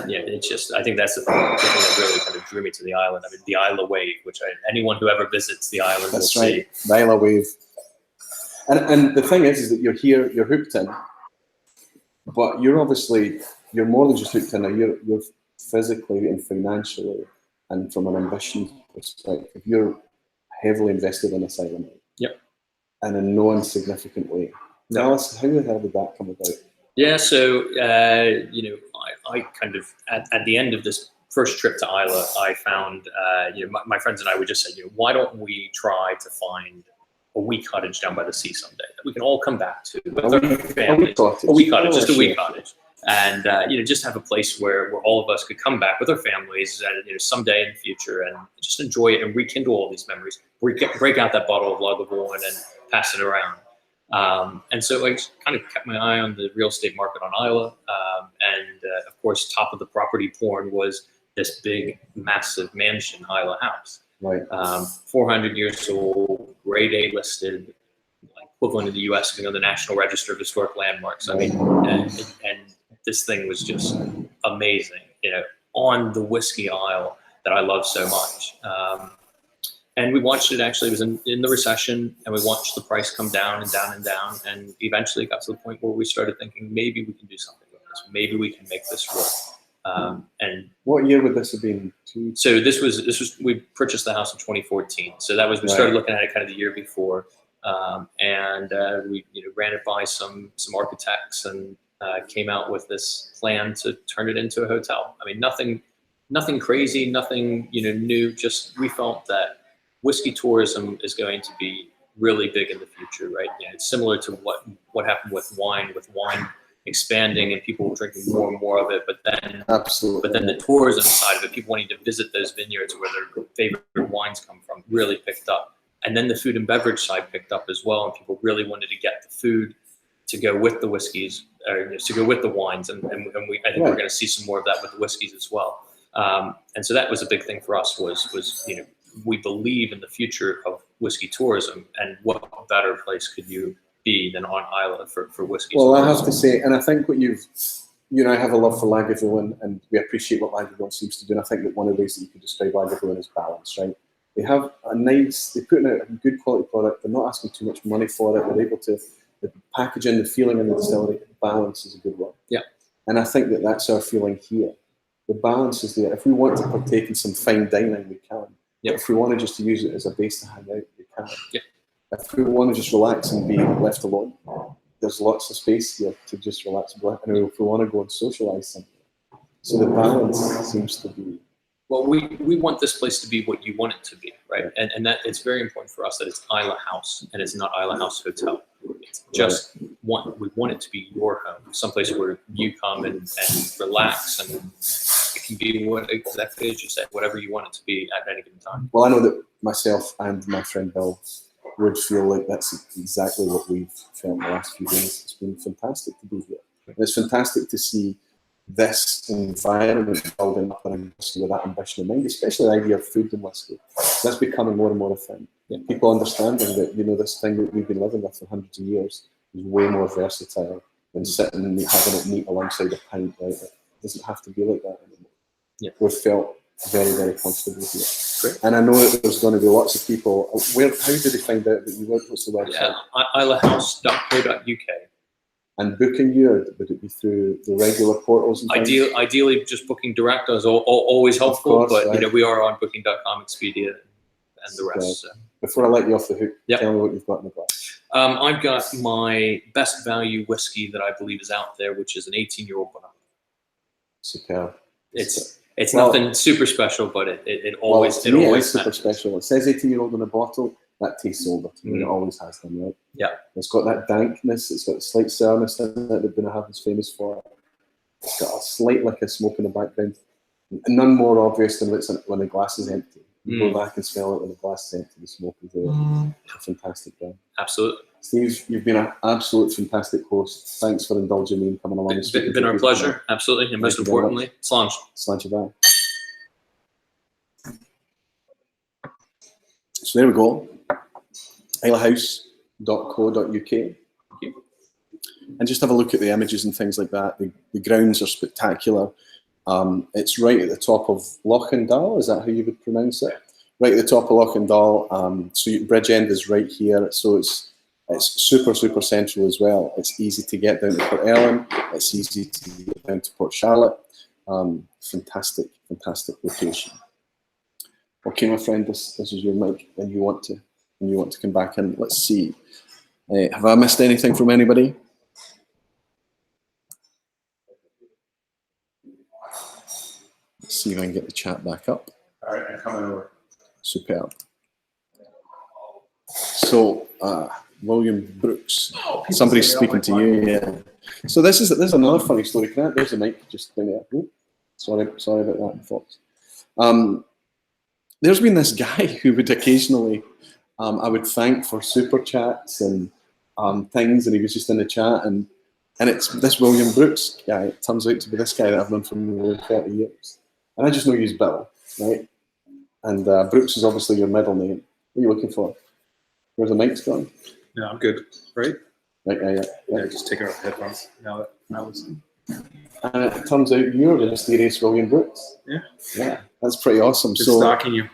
it's just, I think that's the thing that really kind of drew me to the island. I mean, the Islay wave, which anyone who ever visits the island will see. The Islay wave. And the thing is that you're here, you're hooked in, but you're more than just hooked in. You're physically and financially and from an ambition perspective, you're heavily invested in this island. Yep. And in no insignificant way. No. Tell us, how the hell did that come about? Yeah, so, I kind of, at the end of this first trip to Islay, I found, my friends and I would just say, why don't we try to find a wee cottage down by the sea someday that we can all come back to with our families. A wee cottage, just a wee cottage. And, just have a place where all of us could come back with our families someday in the future and just enjoy it and rekindle all these memories. Break out that bottle of Lagavulin and pass it around. And so I kind of kept my eye on the real estate market on Islay. Of course, top of the property porn was this big, massive mansion, Islay House. Right. 400 years old, grade A listed, equivalent in the US, being on the National Register of Historic Landmarks. I mean, and this thing was just amazing, on the whiskey aisle that I love so much. And we watched it, actually, it was in the recession, and we watched the price come down and down and down. And eventually it got to the point where we started thinking, maybe we can do something with this. Maybe we can make this work. And what year would this have been? So this was, we purchased the house in 2014. So that was, we started looking at it kind of the year before. We ran it by some architects and came out with this plan to turn it into a hotel. I mean, nothing crazy, nothing, new, just we felt that whiskey tourism is going to be really big in the future, right? It's similar to what happened with wine expanding and people drinking more and more of it, but then the tourism side of it, people wanting to visit those vineyards where their favorite wines come from, really picked up. And then the food and beverage side picked up as well, and people really wanted to get the food to go with the whiskeys, or to go with the wines, and I think we're going to see some more of that with the whiskeys as well. And so that was a big thing for us. Was we believe in the future of whiskey tourism, and what better place could you be than on Islay for whiskey? Well, tourism. I have to say, and I think what you and I have a love for Lagavulin, and we appreciate what Lagavulin seems to do. And I think that one of the ways that you could describe Lagavulin is balance, right? They have they put in a good quality product. They're not asking too much money for it. They're able to, the packaging, the feeling in the distillery, balance is a good one. Yeah. And I think that that's our feeling here. The balance is there. If we want to partake in some fine dining, we can. Yep. If we want to just use it as a base to hang out, we can. Yep. If we want to just relax and be left alone, there's lots of space here to just relax. And if we want to go and socialize something. So the balance seems to be. Well, we want this place to be what you want it to be, right? And that it's very important for us that it's Islay House and it's not Islay House Hotel. It's just we want it to be your home, someplace where you come and relax, and it can be exactly as you said, whatever you want it to be at any given time. Well, I know that myself and my friend Bill would feel like that's exactly what we've felt in the last few days. It's been fantastic to be here. And it's fantastic to see this environment building up and with that ambition in mind, especially the idea of food and whiskey. That's becoming more and more a thing. Yeah. People understanding that, this thing that we've been living with for hundreds of years is way more versatile than sitting and having it neat alongside a pint. Right? It doesn't have to be like that anymore. Yeah. We've felt very, very comfortable here. Great. And I know that there's going to be lots of people. How did they find out that you were? What's the website? Yeah, islahouse.co.uk. And booking you, or would it be through the regular portals and things? Ideally, just booking direct is always helpful, course, but right. we are on Booking.com, Expedia, and the rest. So. Before I let you off the hook, Yep. tell me what you've got in the glass. I've got my best value whiskey that I believe is out there, which is an 18-year-old one. Superb. It's nothing super special, but it always to me, always it's super matters. special. It says 18-year-old in a bottle. That tastes older to me. It always has done, right? Yeah. It's got that dankness. It's got a slight sourness in it that Bunnahabhain's famous for. It's got a slight lick of smoke in the background. None more obvious than when the glass is empty. You go back and smell it when the glass is empty. The smoke is there. A fantastic brand. Absolutely. Steve, you've been an absolute fantastic host. Thanks for indulging me and coming along. It's been our pleasure. Absolutely. And most importantly, Sláinte. Sláinte bye. So there we go. islahouse.co.uk. And just have a look at the images and things like that. The grounds are spectacular. It's right at the top of Lochendal. Is that how you would pronounce it? Right at the top of Lochendal. So Bridgend is right here. So it's super, super central as well. It's easy to get down to Port Ellen. It's easy to get down to Port Charlotte. Fantastic, fantastic location. Okay, my friend, this is your mic, and you want to come back in. Let's see. Have I missed anything from anybody? Let's see if I can get the chat back up. All right, I'm coming over. Superb. So, William Brooks. Somebody's speaking to you. Yeah. So there's another funny story. There's a mic just down there. Oh, sorry about that, folks. There's been this guy who would occasionally, I would thank for super chats and things, and he was just in the chat, and it's this William Brooks guy. It turns out to be this guy that I've known for nearly 30 years, and I just know he's Bill, right? And Brooks is obviously your middle name. What are you looking for? Where's the mic's gone? No, I'm good. Right? Right, yeah. Just take off the headphones. Now that was. And it turns out you're the mysterious William Brooks. Yeah, that's pretty awesome. Just so stalking you.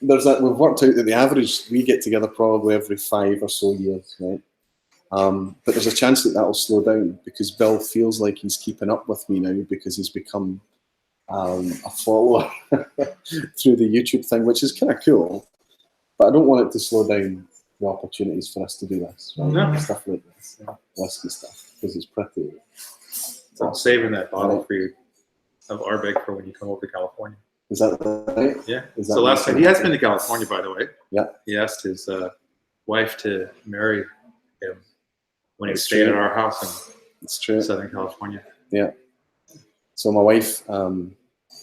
There's that. We've worked out that the average we get together probably every 5 or so years, right? But there's a chance that will slow down because Bill feels like he's keeping up with me now because he's become a follower through the YouTube thing, which is kind of cool. But I don't want it to slow down the opportunities for us to do this, right? No. Stuff like this, whiskey stuff, because it's pretty. So I'm saving that bottle for you of Ardbeg for when you come over to California. Is that right? Yeah. Is that So last time he has been to California, by the way. Yeah. He asked his wife to marry him when he That's stayed true. at our house It's true. in Southern California. Yeah. So my wife,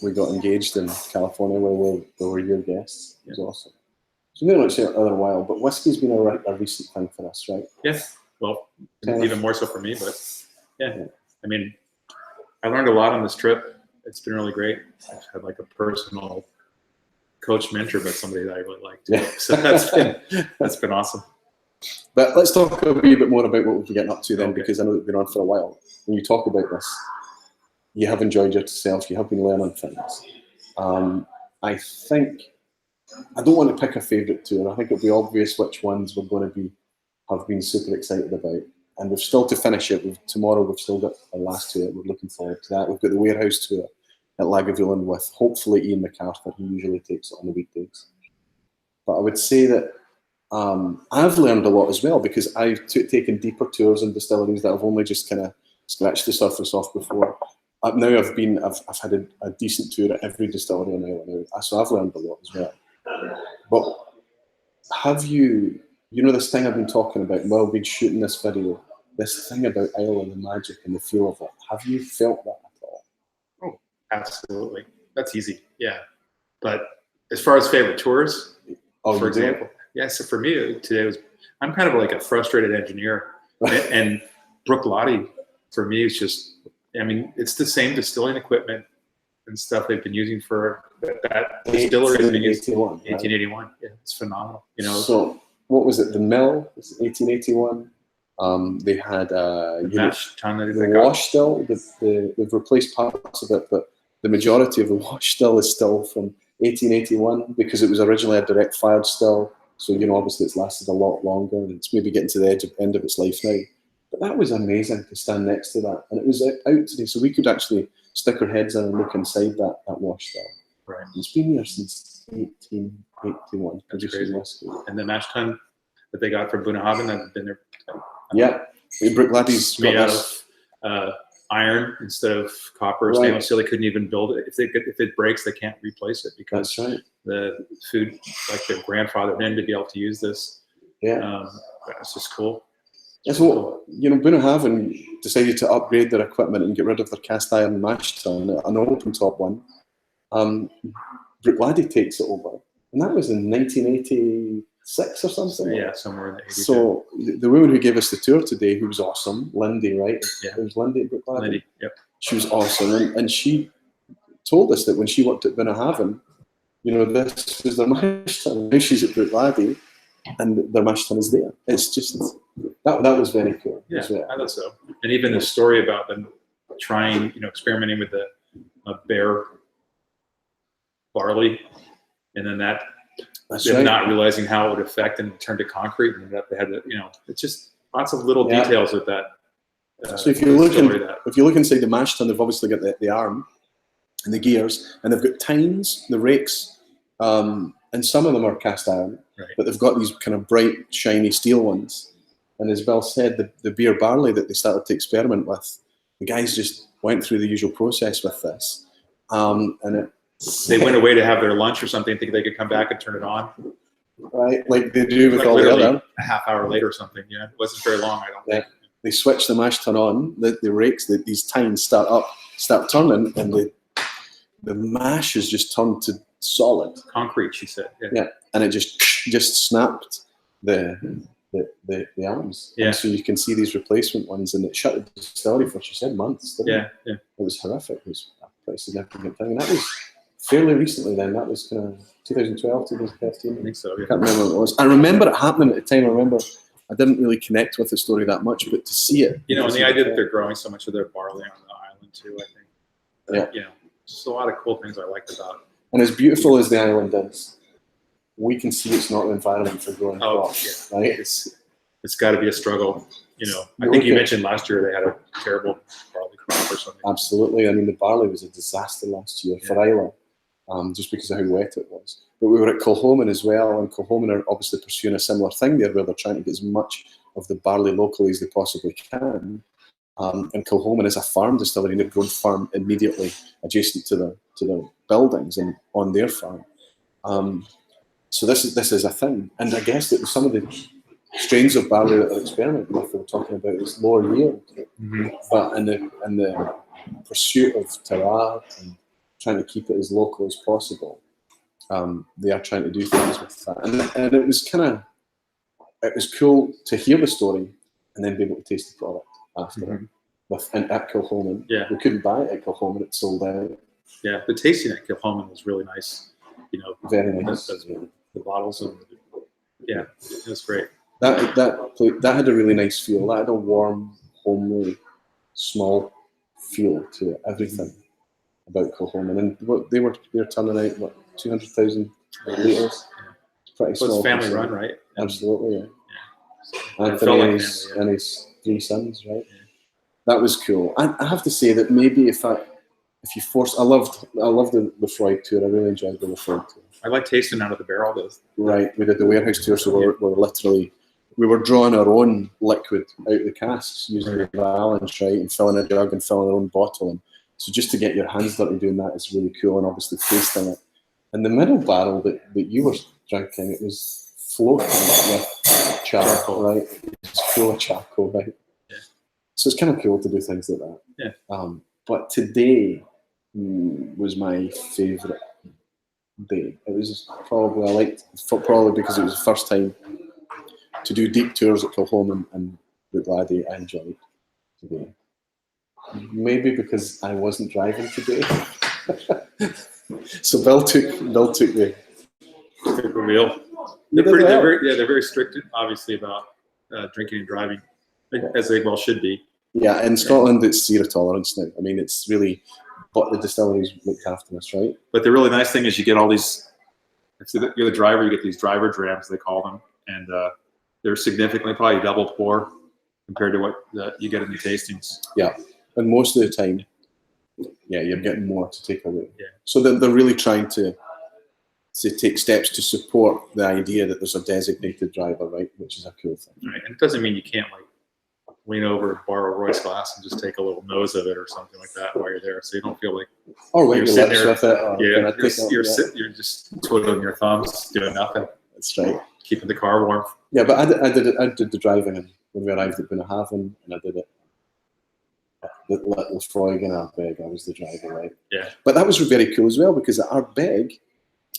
we got engaged in California where we were your guests. It was awesome. So we didn't actually another while, but whiskey's been a recent thing for us, right? Yes. Well, even more so for me, but yeah. I mean, I learned a lot on this trip. It's been really great. I've had like a personal coach mentor, but somebody that I really liked. Yeah. So that's been awesome. But let's talk a wee bit more about what we've been getting up to then, because I know we've been on for a while. When you talk about this, you have enjoyed yourself. You have been learning things. I think I don't want to pick a favourite tour. I think it'll be obvious which ones we're going to have been super excited about. And we've still to finish it. Tomorrow we've still got our last tour. We're looking forward to that. We've got the warehouse tour at Lagavulin with hopefully Ian MacArthur, who usually takes it on the weekdays. But I would say that I've learned a lot as well because I've taken deeper tours in distilleries that I've only just kind of scratched the surface off before. I've had a decent tour at every distillery in Ireland now, so I've learned a lot as well. But have you know this thing I've been talking about while we've been shooting this video, this thing about Ireland, the magic and the feel of it, have you felt that at all? Oh, absolutely. That's easy. Yeah. But as far as favorite tours, for example, so for me today I'm kind of like a frustrated engineer and Brook Lottie for me is just, I mean, it's the same distilling equipment and stuff they've been using for that distillery has been used 1881. Yeah, it's phenomenal. You know. So what was it? The mill was 1881. They had mash tun that the wash still. They've replaced parts of it, but the majority of the wash still is still from 1881 because it was originally a direct fired still. So obviously it's lasted a lot longer, and it's maybe getting to the end of its life now. But that was amazing to stand next to that, and it was out today, so we could actually stick our heads in and look inside that wash still. Right. It's been here since 1881. That's crazy. Whiskey. And the mash tun that they got from Bunnahabhain that's been there. Yeah, Brookladi's made out of iron instead of copper or stainless steel. They couldn't even build it. If it breaks, they can't replace it because that's right. The food, like their grandfather, then to be able to use this. Yeah, it's just cool. Yeah, so Bunnahabhain decided to upgrade their equipment and get rid of their cast iron mash tun, an open top one. Brookladi takes it over, and that was in 1986 or something. Yeah, somewhere in the 80s. So the woman who gave us the tour today, who was awesome, Lindy, right? Yeah, it was Lindy at Brookladi. Lindy, yep. She was awesome, and she told us that when she worked at Bunnahabhain, this was their mash tun. Now she's at Brookladi, and their mash tun is there. It's just that was very cool. Yeah, I thought so. And even the story about them trying, experimenting with the bare barley, and then them not realizing how it would affect and turn to concrete, and that they had to, it's just lots of little details with that. So if you look inside the mash tun, they've obviously got the arm and the gears, and they've got tines, the rakes, and some of them are cast iron, right. But they've got these kind of bright, shiny steel ones. And as Bill said, the beer barley that they started to experiment with, the guys just went through the usual process with this, and they went away to have their lunch or something, thinking they could come back and turn it on. Right, like they do with all the other. A half hour later or something. Yeah, it wasn't very long, I don't think. They switch the mash tun on, the rakes, these tines start turning, and the mash is just turned to solid concrete. She said. Yeah, and it just snapped the arms. Yeah. And so you can see these replacement ones, and it shut the distillery for, she said, months. Yeah. It was horrific. It was a pretty significant thing, and that was fairly recently. Then that was kind of 2012, 2015. I think so. Yeah. I can't remember what it was. I remember it happening at the time. I remember I didn't really connect with the story that much, but to see it, and the idea that they're growing so much of their barley on the island too, I think. Just a lot of cool things I liked about it. And as beautiful as the island is, we can see it's not an environment for growing crops, right? It's got to be a struggle. I think you mentioned last year they had a terrible barley crop or something. Absolutely. I mean, the barley was a disaster last year for Islay, just because of how wet it was. But we were at Kilchoman as well, and Kilchoman are obviously pursuing a similar thing there, where they're trying to get as much of the barley locally as they possibly can. And Kilchoman is a farm distillery, and they've grown farm immediately adjacent to the buildings and on their farm. So this is a thing, and I guess that some of the strains of barley that they're experimenting with, they were talking about, is lower yield, but in the pursuit of terroir and trying to keep it as local as possible, they are trying to do things with that, and it was cool to hear the story and then be able to taste the product after. And at Kilchoman, we couldn't buy it at Kilchoman; it sold out. Yeah, the tasting at Kilchoman was really nice. Very nice. The bottles and it was great. That had a really nice feel. That had a warm, homely, small feel to it. Everything about Kilchoman, and they were turning out 200,000 litres. Pretty small. It's family run, right? Absolutely, yeah. Anthony and his 3 sons, right? Yeah. That was cool. I have to say that maybe if you force, I loved the Freud tour. I really enjoyed the Freud tour. I like tasting out of the barrel, though. Right, we did the warehouse tour, so we were drawing our own liquid out of the casks using the balance, right, and filling a jug and filling our own bottle. And so just to get your hands dirty doing that is really cool, and obviously tasting it. And the middle barrel that you were drinking, it was floating with charcoal, right? It's full of charcoal, right? Yeah. So it's kind of cool to do things like that. Yeah. But today was my favourite day. It was probably because it was the first time to do deep tours at Kilchoman and Brookladi. I enjoyed today. Maybe because I wasn't driving today. So Bill took the wheel. They're very strict, obviously, about drinking and driving. as they well should be. Yeah, in Scotland, it's zero tolerance now. I mean, it's really, but the distilleries looked after us, right? But the really nice thing is you get all these, if you're the driver, you get these driver drams, they call them, and they're significantly probably double pour compared to what you get in the tastings. Yeah, and most of the time, yeah, you're getting more to take away. Yeah. So they're really trying to take steps to support the idea that there's a designated driver, right? Which is a cool thing. Right, and it doesn't mean you can't like lean over and borrow Roy's glass and just take a little nose of it or something like that while you're there, so you don't feel like you're sitting there with it. Or you're just twiddling your thumbs, doing nothing. That's right. Keeping the car warm. Yeah, but I did the driving when we arrived at Bunnahabhain, and I did it at Little Froig in Ardbeg. I was the driver, right? Yeah. But that was very cool as well, because at Ardbeg,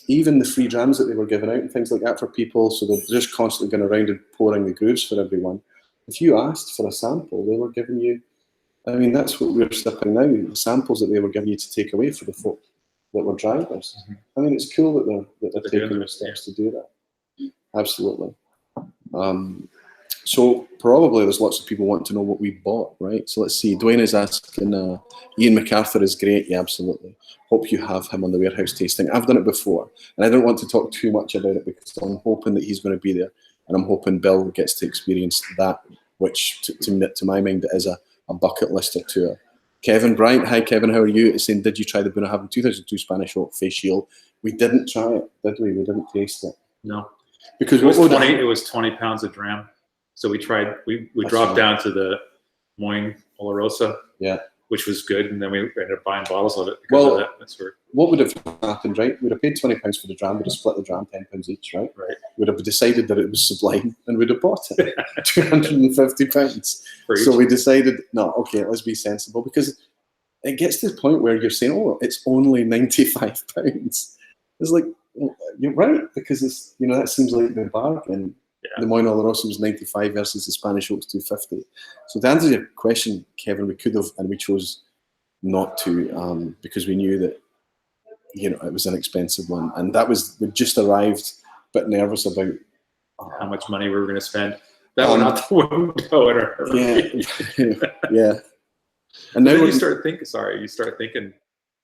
even the free drams that they were giving out and things like that for people, so they're just constantly going around and pouring the grooves for everyone. If you asked for a sample, they were giving you, I mean, that's what we're sipping now, the samples that they were giving you to take away for the folk that were drivers. Mm-hmm. I mean, it's cool that they're taking the steps to do that. Absolutely. So probably there's lots of people wanting to know what we bought, right? So let's see. Dwayne is asking, Ian MacArthur is great. Yeah, absolutely. Hope you have him on the warehouse tasting. I've done it before, and I don't want to talk too much about it because I'm hoping that he's going to be there, and I'm hoping Bill gets to experience that, which to my mind is a bucket list or two. Kevin Bryant, hi Kevin, how are you? It's saying, did you try the Bunnahabhain 2002 Spanish Oak Fèis Shield? We didn't try it, did we? We didn't taste it. No, because it was 20 pounds of dram. So we dropped down to the Moine Olorosa, yeah, which was good, and then we ended up buying bottles of it because of that. What would have happened, right? We'd have paid £20 for the dram, we'd have split the dram £10 each, right? Right. We'd have decided that it was sublime, and we'd have bought it £250. So we decided, no, okay, let's be sensible, because it gets to the point where you're saying, oh, it's only £95. It's like, you're right, because it's, that seems like the bargain. Yeah. The Moine Olorosa was 95 versus the Spanish Oak's 250. So to answer your question, Kevin, we could have, and we chose not to, because we knew that, it was an expensive one, and we just arrived, a bit nervous about how much money we were going to spend. That went out the window in a hurry. Yeah. And now you start thinking,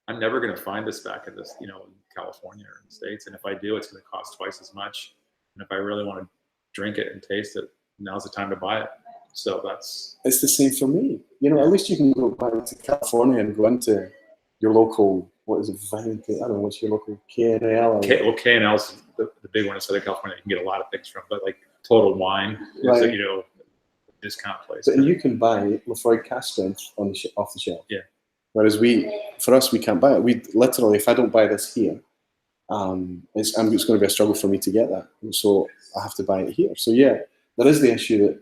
I'm never going to find this back in this, in California or in the States, and if I do, it's going to cost twice as much. And if I really want to drink it and taste it, now's the time to buy it. So it's the same for me. At least you can go back to California and go into your local, what is it, I don't know, what's your local KNL? KNL's the big one in Southern California. You can get a lot of things from, but like Total Wine is a discount place. And you can buy Lefroy cask strength off the shelf. Yeah. Whereas we can't buy it. We literally, if I don't buy this here, it's going to be a struggle for me to get that. And so I have to buy it here. So yeah, there is the issue that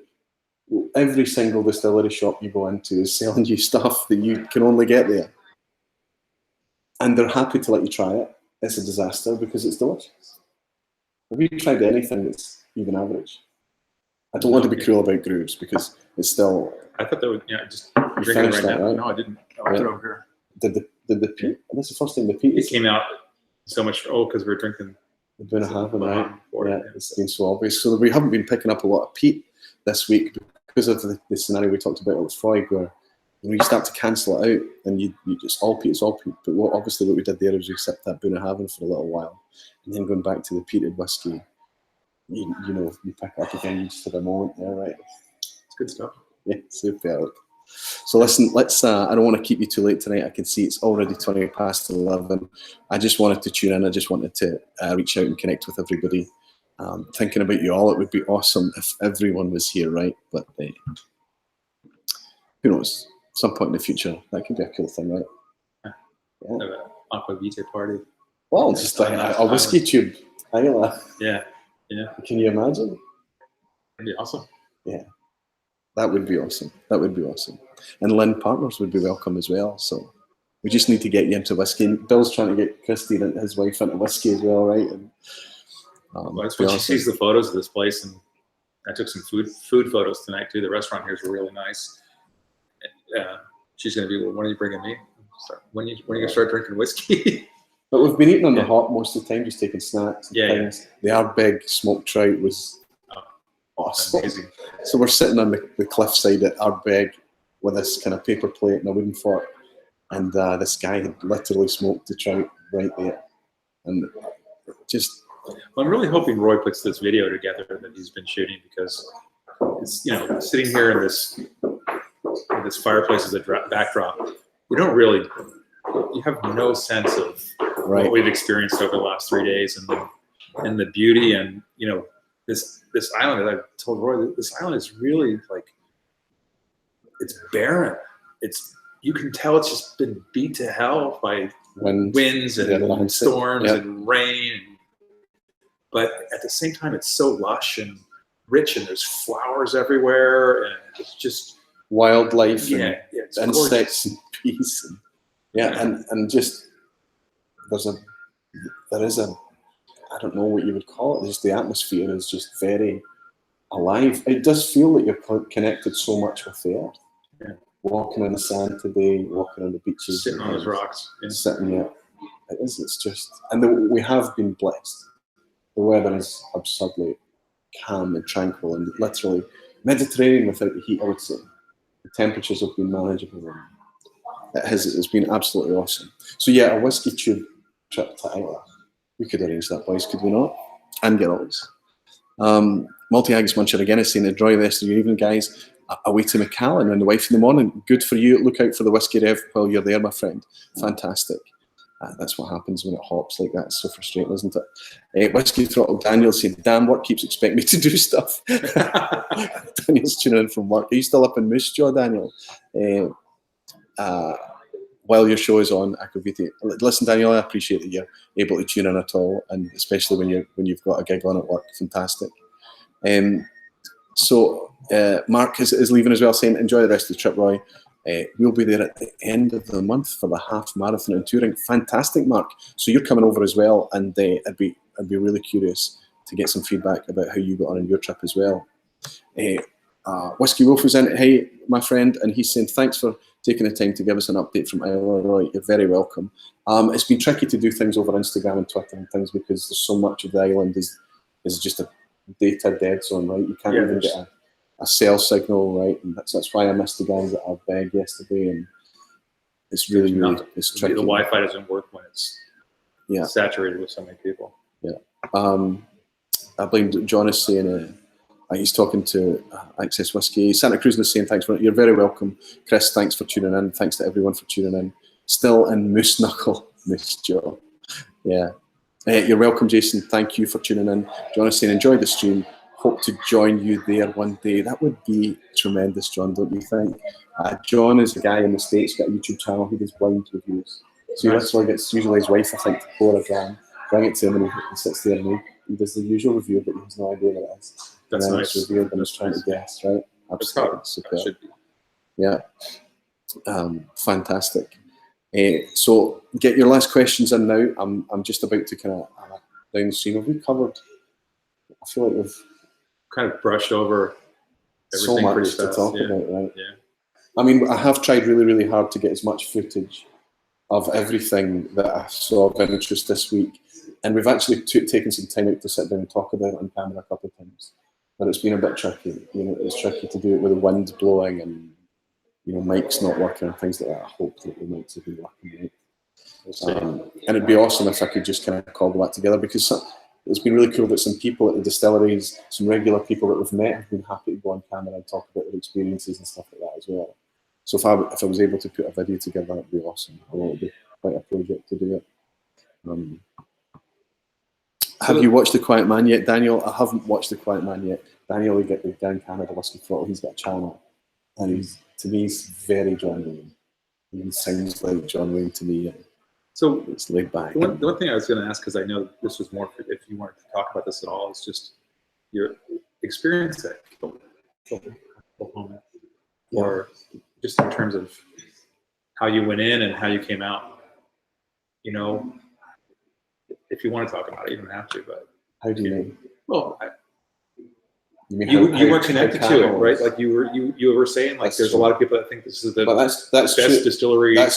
every single distillery shop you go into is selling you stuff that you can only get there. And they're happy to let you try it. It's a disaster because it's delicious. Have you tried anything that's even average? I don't want to be cruel about grooves because it's still... I thought that would, just drinking it right now. Right? No, I didn't. I put it over here. Did the peat? That's the first thing, the peat. It came out so much, because we were drinking the Bunnahabhain, right? Yeah, it's been so obvious. So we haven't been picking up a lot of peat this week because of the scenario we talked about with Froig, where you start to cancel it out and you just all peat, it's all peat. But obviously what we did there is we sipped that Bunnahabhain for a little while, and then going back to the peated whiskey, you pick it up again, you just had a moment there, right? It's good stuff. Yeah, super. So listen, let's. I don't want to keep you too late tonight. I can see it's already 20 past 11. I just wanted to tune in. I just wanted to reach out and connect with everybody. Thinking about you all, it would be awesome if everyone was here, right? But who knows? Some point in the future, that could be a cool thing, right? Yeah. An aqua vitae party. Well, just like a whiskey tube. Yeah. Can you imagine? That'd be awesome. Yeah. That would be awesome. And Lynn Partners would be welcome as well. So we just need to get you into whiskey. And Bill's trying to get Christine and his wife into whiskey as well, right? And when she sees the photos of this place, and I took some food photos tonight too. The restaurant here is really nice. She's going to be, well, when are you bringing me? When are you going to start drinking whiskey? But we've been eating on the hop most of the time, just taking snacks and things. The Ardbeg smoked trout was Awesome. Amazing. So we're sitting on the cliffside at Ardbeg with this kind of paper plate and a wooden fork, and this guy had literally smoked a trout right there, and just. Well, I'm really hoping Roy puts this video together that he's been shooting, because it's, you know, sitting here in this fireplace as a backdrop, you have no sense of what we've experienced over the last 3 days, and the beauty, and you know, this island. That I told Roy, this island is really like, it's barren. You can tell it's just been beat to hell by winds and storms and rain. But at the same time, it's so lush and rich, and there's flowers everywhere, and it's just wildlife and it's insects and bees. And just there is a I don't know what you would call it. Just the atmosphere is just very alive. It does feel like you're connected so much with the earth. Yeah. Walking on the sand today, walking on the beaches, sitting on those rocks, sitting there. It is. It's just, and we have been blessed. The weather is absurdly calm and tranquil, and literally Mediterranean without the heat, I would say. The temperatures have been manageable. It's been absolutely awesome. So yeah, a whiskey tube trip to Islay. We could arrange that, boys, could we not? And girls. Multi-Haggis Muncher again is saying, enjoy the rest of your evening, guys. Away to McAllen and the wife in the morning. Good for you. Look out for the whiskey rev while you're there, my friend. Fantastic. That's what happens when it hops like that. It's so frustrating, isn't it? Whiskey Throttle Daniel said, damn, work keeps expecting me to do stuff. Daniel's tuning in from work. Are you still up in Moose Jaw, Daniel? While your show is on, listen, Daniel, I appreciate that you're able to tune in at all, and especially when you've got a gig on at work. Fantastic. So Mark is leaving as well, saying, enjoy the rest of the trip, Roy. We'll be there at the end of the month for the half marathon and touring. Fantastic, Mark. So you're coming over as well, and I'd be really curious to get some feedback about how you got on your trip as well. Whiskey Wolf was in. Hey, my friend, and he's saying thanks for taking the time to give us an update from Islay, Roy. You're very welcome. It's been tricky to do things over Instagram and Twitter and things because there's so much of the island is just a data dead zone, right? You can't even get a cell signal, right? And that's why I missed the guys at Ardbeg yesterday, and it's really it's tricky. The Wi-Fi doesn't work when it's saturated with so many people. Yeah. I blame John is saying he's talking to Access Whiskey. Santa Cruz is saying thanks for it. You're very welcome, Chris. Thanks for tuning in. Thanks to everyone for tuning in. Still in Moose Knuckle, Moose Jaw. Yeah. You're welcome, Jason. Thank you for tuning in. John is saying enjoy the stream. Hope to join you there one day. That would be tremendous, John, don't you think? John is a guy in the States, got a YouTube channel. He does blind reviews. So he literally gets usually his wife, I think, to pour a jam, bring it to him, and he sits there and he does the usual review, but he has no idea what it is. That's and then nice. It's revealed and he's trying to guess, right? Absolutely. Super. Should be. Yeah. Fantastic. So get your last questions in now. I'm just about to kind of down the stream. Have we covered? I feel like we've kind of brushed over everything so much to talk about, right? Yeah. I mean, I have tried really, really hard to get as much footage of everything that I saw of interest this week, and we've actually taken some time out to sit down and talk about it on camera a couple of times. But it's been a bit tricky. You know, it's tricky to do it with the wind blowing and mics not working and things like that. I hope that the mics have been working right. And it'd be awesome if I could just kind of cobble that together, because it's been really cool that some people at the distilleries, some regular people that we've met, have been happy to go on camera and talk about their experiences and stuff like that as well. So if I was able to put a video together, that'd be awesome. I know it'd be quite a project to do it. Have you watched The Quiet Man yet, Daniel? I haven't watched The Quiet Man yet. Daniel, we get the Down Canada Whiskey Throttle. He's got a channel, and to me, he's very John Wayne. He sounds like John Wayne to me. So it's laid back. The one thing I was going to ask, because I know this was more if you wanted to talk about this at all, is just your experience at Oklahoma, or just in terms of how you went in and how you came out. If you want to talk about it, you don't have to. But how do you mean? Well, you were connected to it, right? Like you were saying, like there's a lot of people that think this is the best distillery on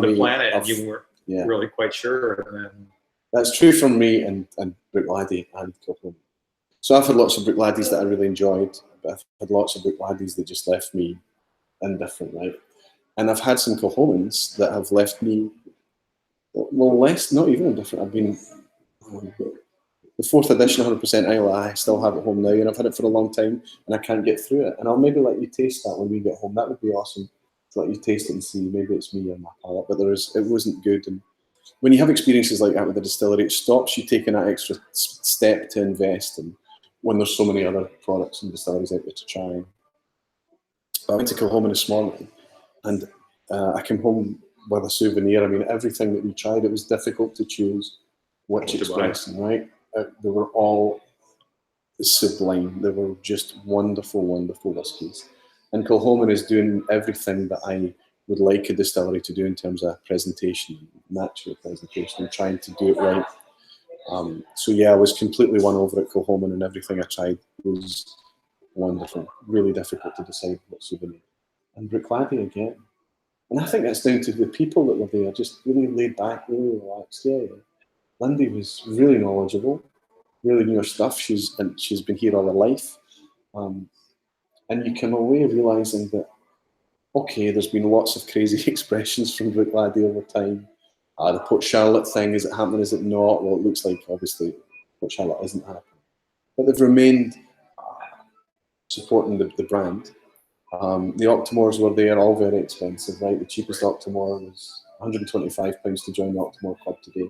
the planet, and you weren't really quite sure. And then that's true from me and Brooke Laddie and Copeland. So I've had lots of Brookladdies that I really enjoyed, but I've had lots of Brookladdies that just left me indifferent, right? And I've had some Kilhomans that have left me, well, less, not even indifferent. I've been, the 4th edition 100% Islay, I still have at home now, and I've had it for a long time, and I can't get through it. And I'll maybe let you taste that when we get home. That would be awesome to let you taste it and see. Maybe it's me or my palate, but it wasn't good. And when you have experiences like that with the distillery, it stops you taking that extra step to invest in when there's so many other products and distilleries out there to try. But I went to Kilhoman this morning, and I came home with a souvenir. I mean, everything that we tried, it was difficult to choose which expression, right? They were all sublime. They were just wonderful, wonderful whiskies. And Kilhoman is doing everything that I would like a distillery to do in terms of presentation, natural presentation, and trying to do it right. So yeah, I was completely won over at Kilhoman, and everything I tried was wonderful. Really difficult to decide what souvenir. And Brookladdy again. And I think that's down to the people that were there, just really laid back, really relaxed. Yeah. Lindy was really knowledgeable, really knew her stuff. She's been here all her life. And you come away realising that, okay, there's been lots of crazy expressions from Brookladdy over time. The Port Charlotte thing, is it happening, is it not? Well, it looks like, obviously, Port Charlotte isn't happening. But they've remained supporting the brand. The Octomores were there, all very expensive, right? The cheapest Octomore was £125 to join the Octomore Club today,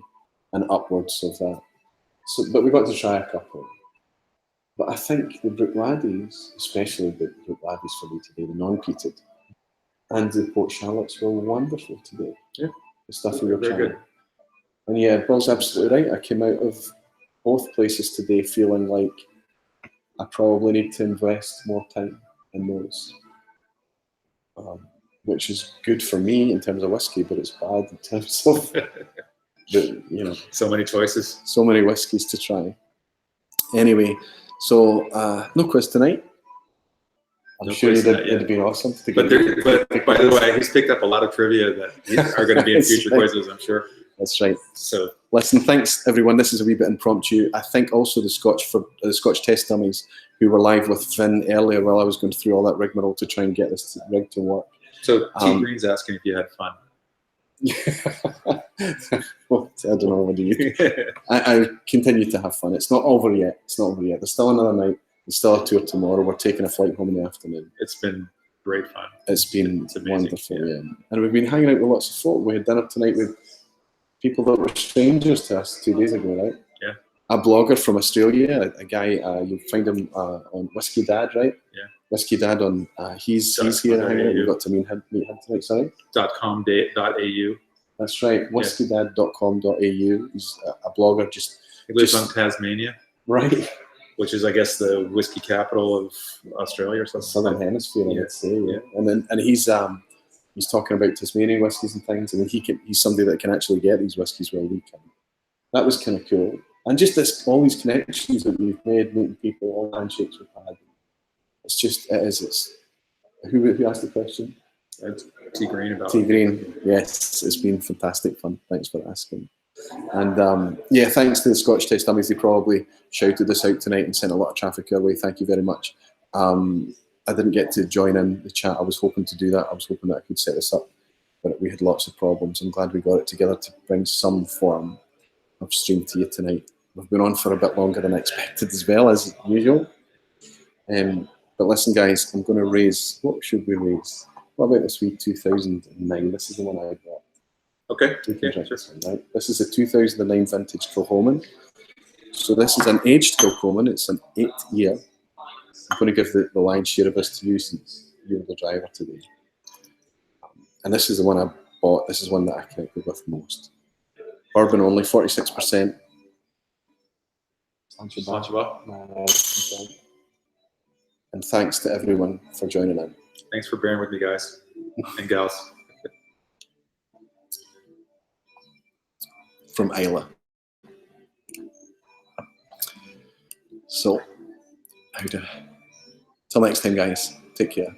and upwards of that. So, but we got to try a couple. But I think the Brookladdies, especially the Brookladdies for me today, the non-peated, and the Port Charlottes were wonderful today. Yeah. The stuff we were trying. Good. And yeah, Bill's absolutely right. I came out of both places today feeling like I probably need to invest more time in those. Which is good for me in terms of whiskey, but it's bad in terms of so many choices, so many whiskies to try. Anyway, so no quiz tonight. I'm sure it'd be awesome. But by the way, he's picked up a lot of trivia that are going to be in future quizzes, I'm sure. That's right. So listen, thanks everyone. This is a wee bit impromptu. I think also the Scotch test dummies who were live with Vin earlier while I was going through all that rigmarole to try and get this rig to work. So T Green's asking if you had fun. Well, I don't know what you. I continue to have fun. It's not over yet. There's still another night. There's still a tour tomorrow. We're taking a flight home in the afternoon. It's been great fun. It's been wonderful, yeah. And we've been hanging out with lots of folk. We had dinner tonight with people that were strangers to us 2 days ago, right? Yeah. A blogger from Australia, a guy, you'll find him on Whiskey Dad, right? Yeah. Whiskey Dad on, he's here hanging out. We got to meet him tonight, sorry? .com.au. That's right, whiskydad.com.au. He's a blogger, he lives on Tasmania. Right. Which is, I guess, the whiskey capital of Australia or something. Southern Hemisphere, I would say. Yeah. And he's talking about Tasmanian whiskies and things, and he's somebody that can actually get these whiskies where we can. That was kind of cool. And just all these connections that we've made, meeting people, all the handshakes we've had. It's who asked the question? T Green about T Green. Yes, it's been fantastic fun. Thanks for asking. And yeah, thanks to the Scotch test dummies. They probably shouted this out tonight and sent a lot of traffic our way. Thank you very much. I didn't get to join in the chat. I was hoping to do that. I was hoping that I could set this up, but we had lots of problems. I'm glad we got it together to bring some form of stream to you tonight. We've been on for a bit longer than I expected as well, as usual. But listen, guys, I'm going to raise. What should we raise? What about this week 2009? This is the one I got. Okay. Right. This is a 2009 vintage Kilhoman. So this is an aged Kilhoman. It's an 8-year. I'm going to give the lion's share of this to you since you're the driver today. And this is the one I bought. This is one that I connected with most. Bourbon only, 46%. And thanks to everyone for joining in. Thanks for bearing with me, guys and gals. From Islay. So, till next time, guys. Take care.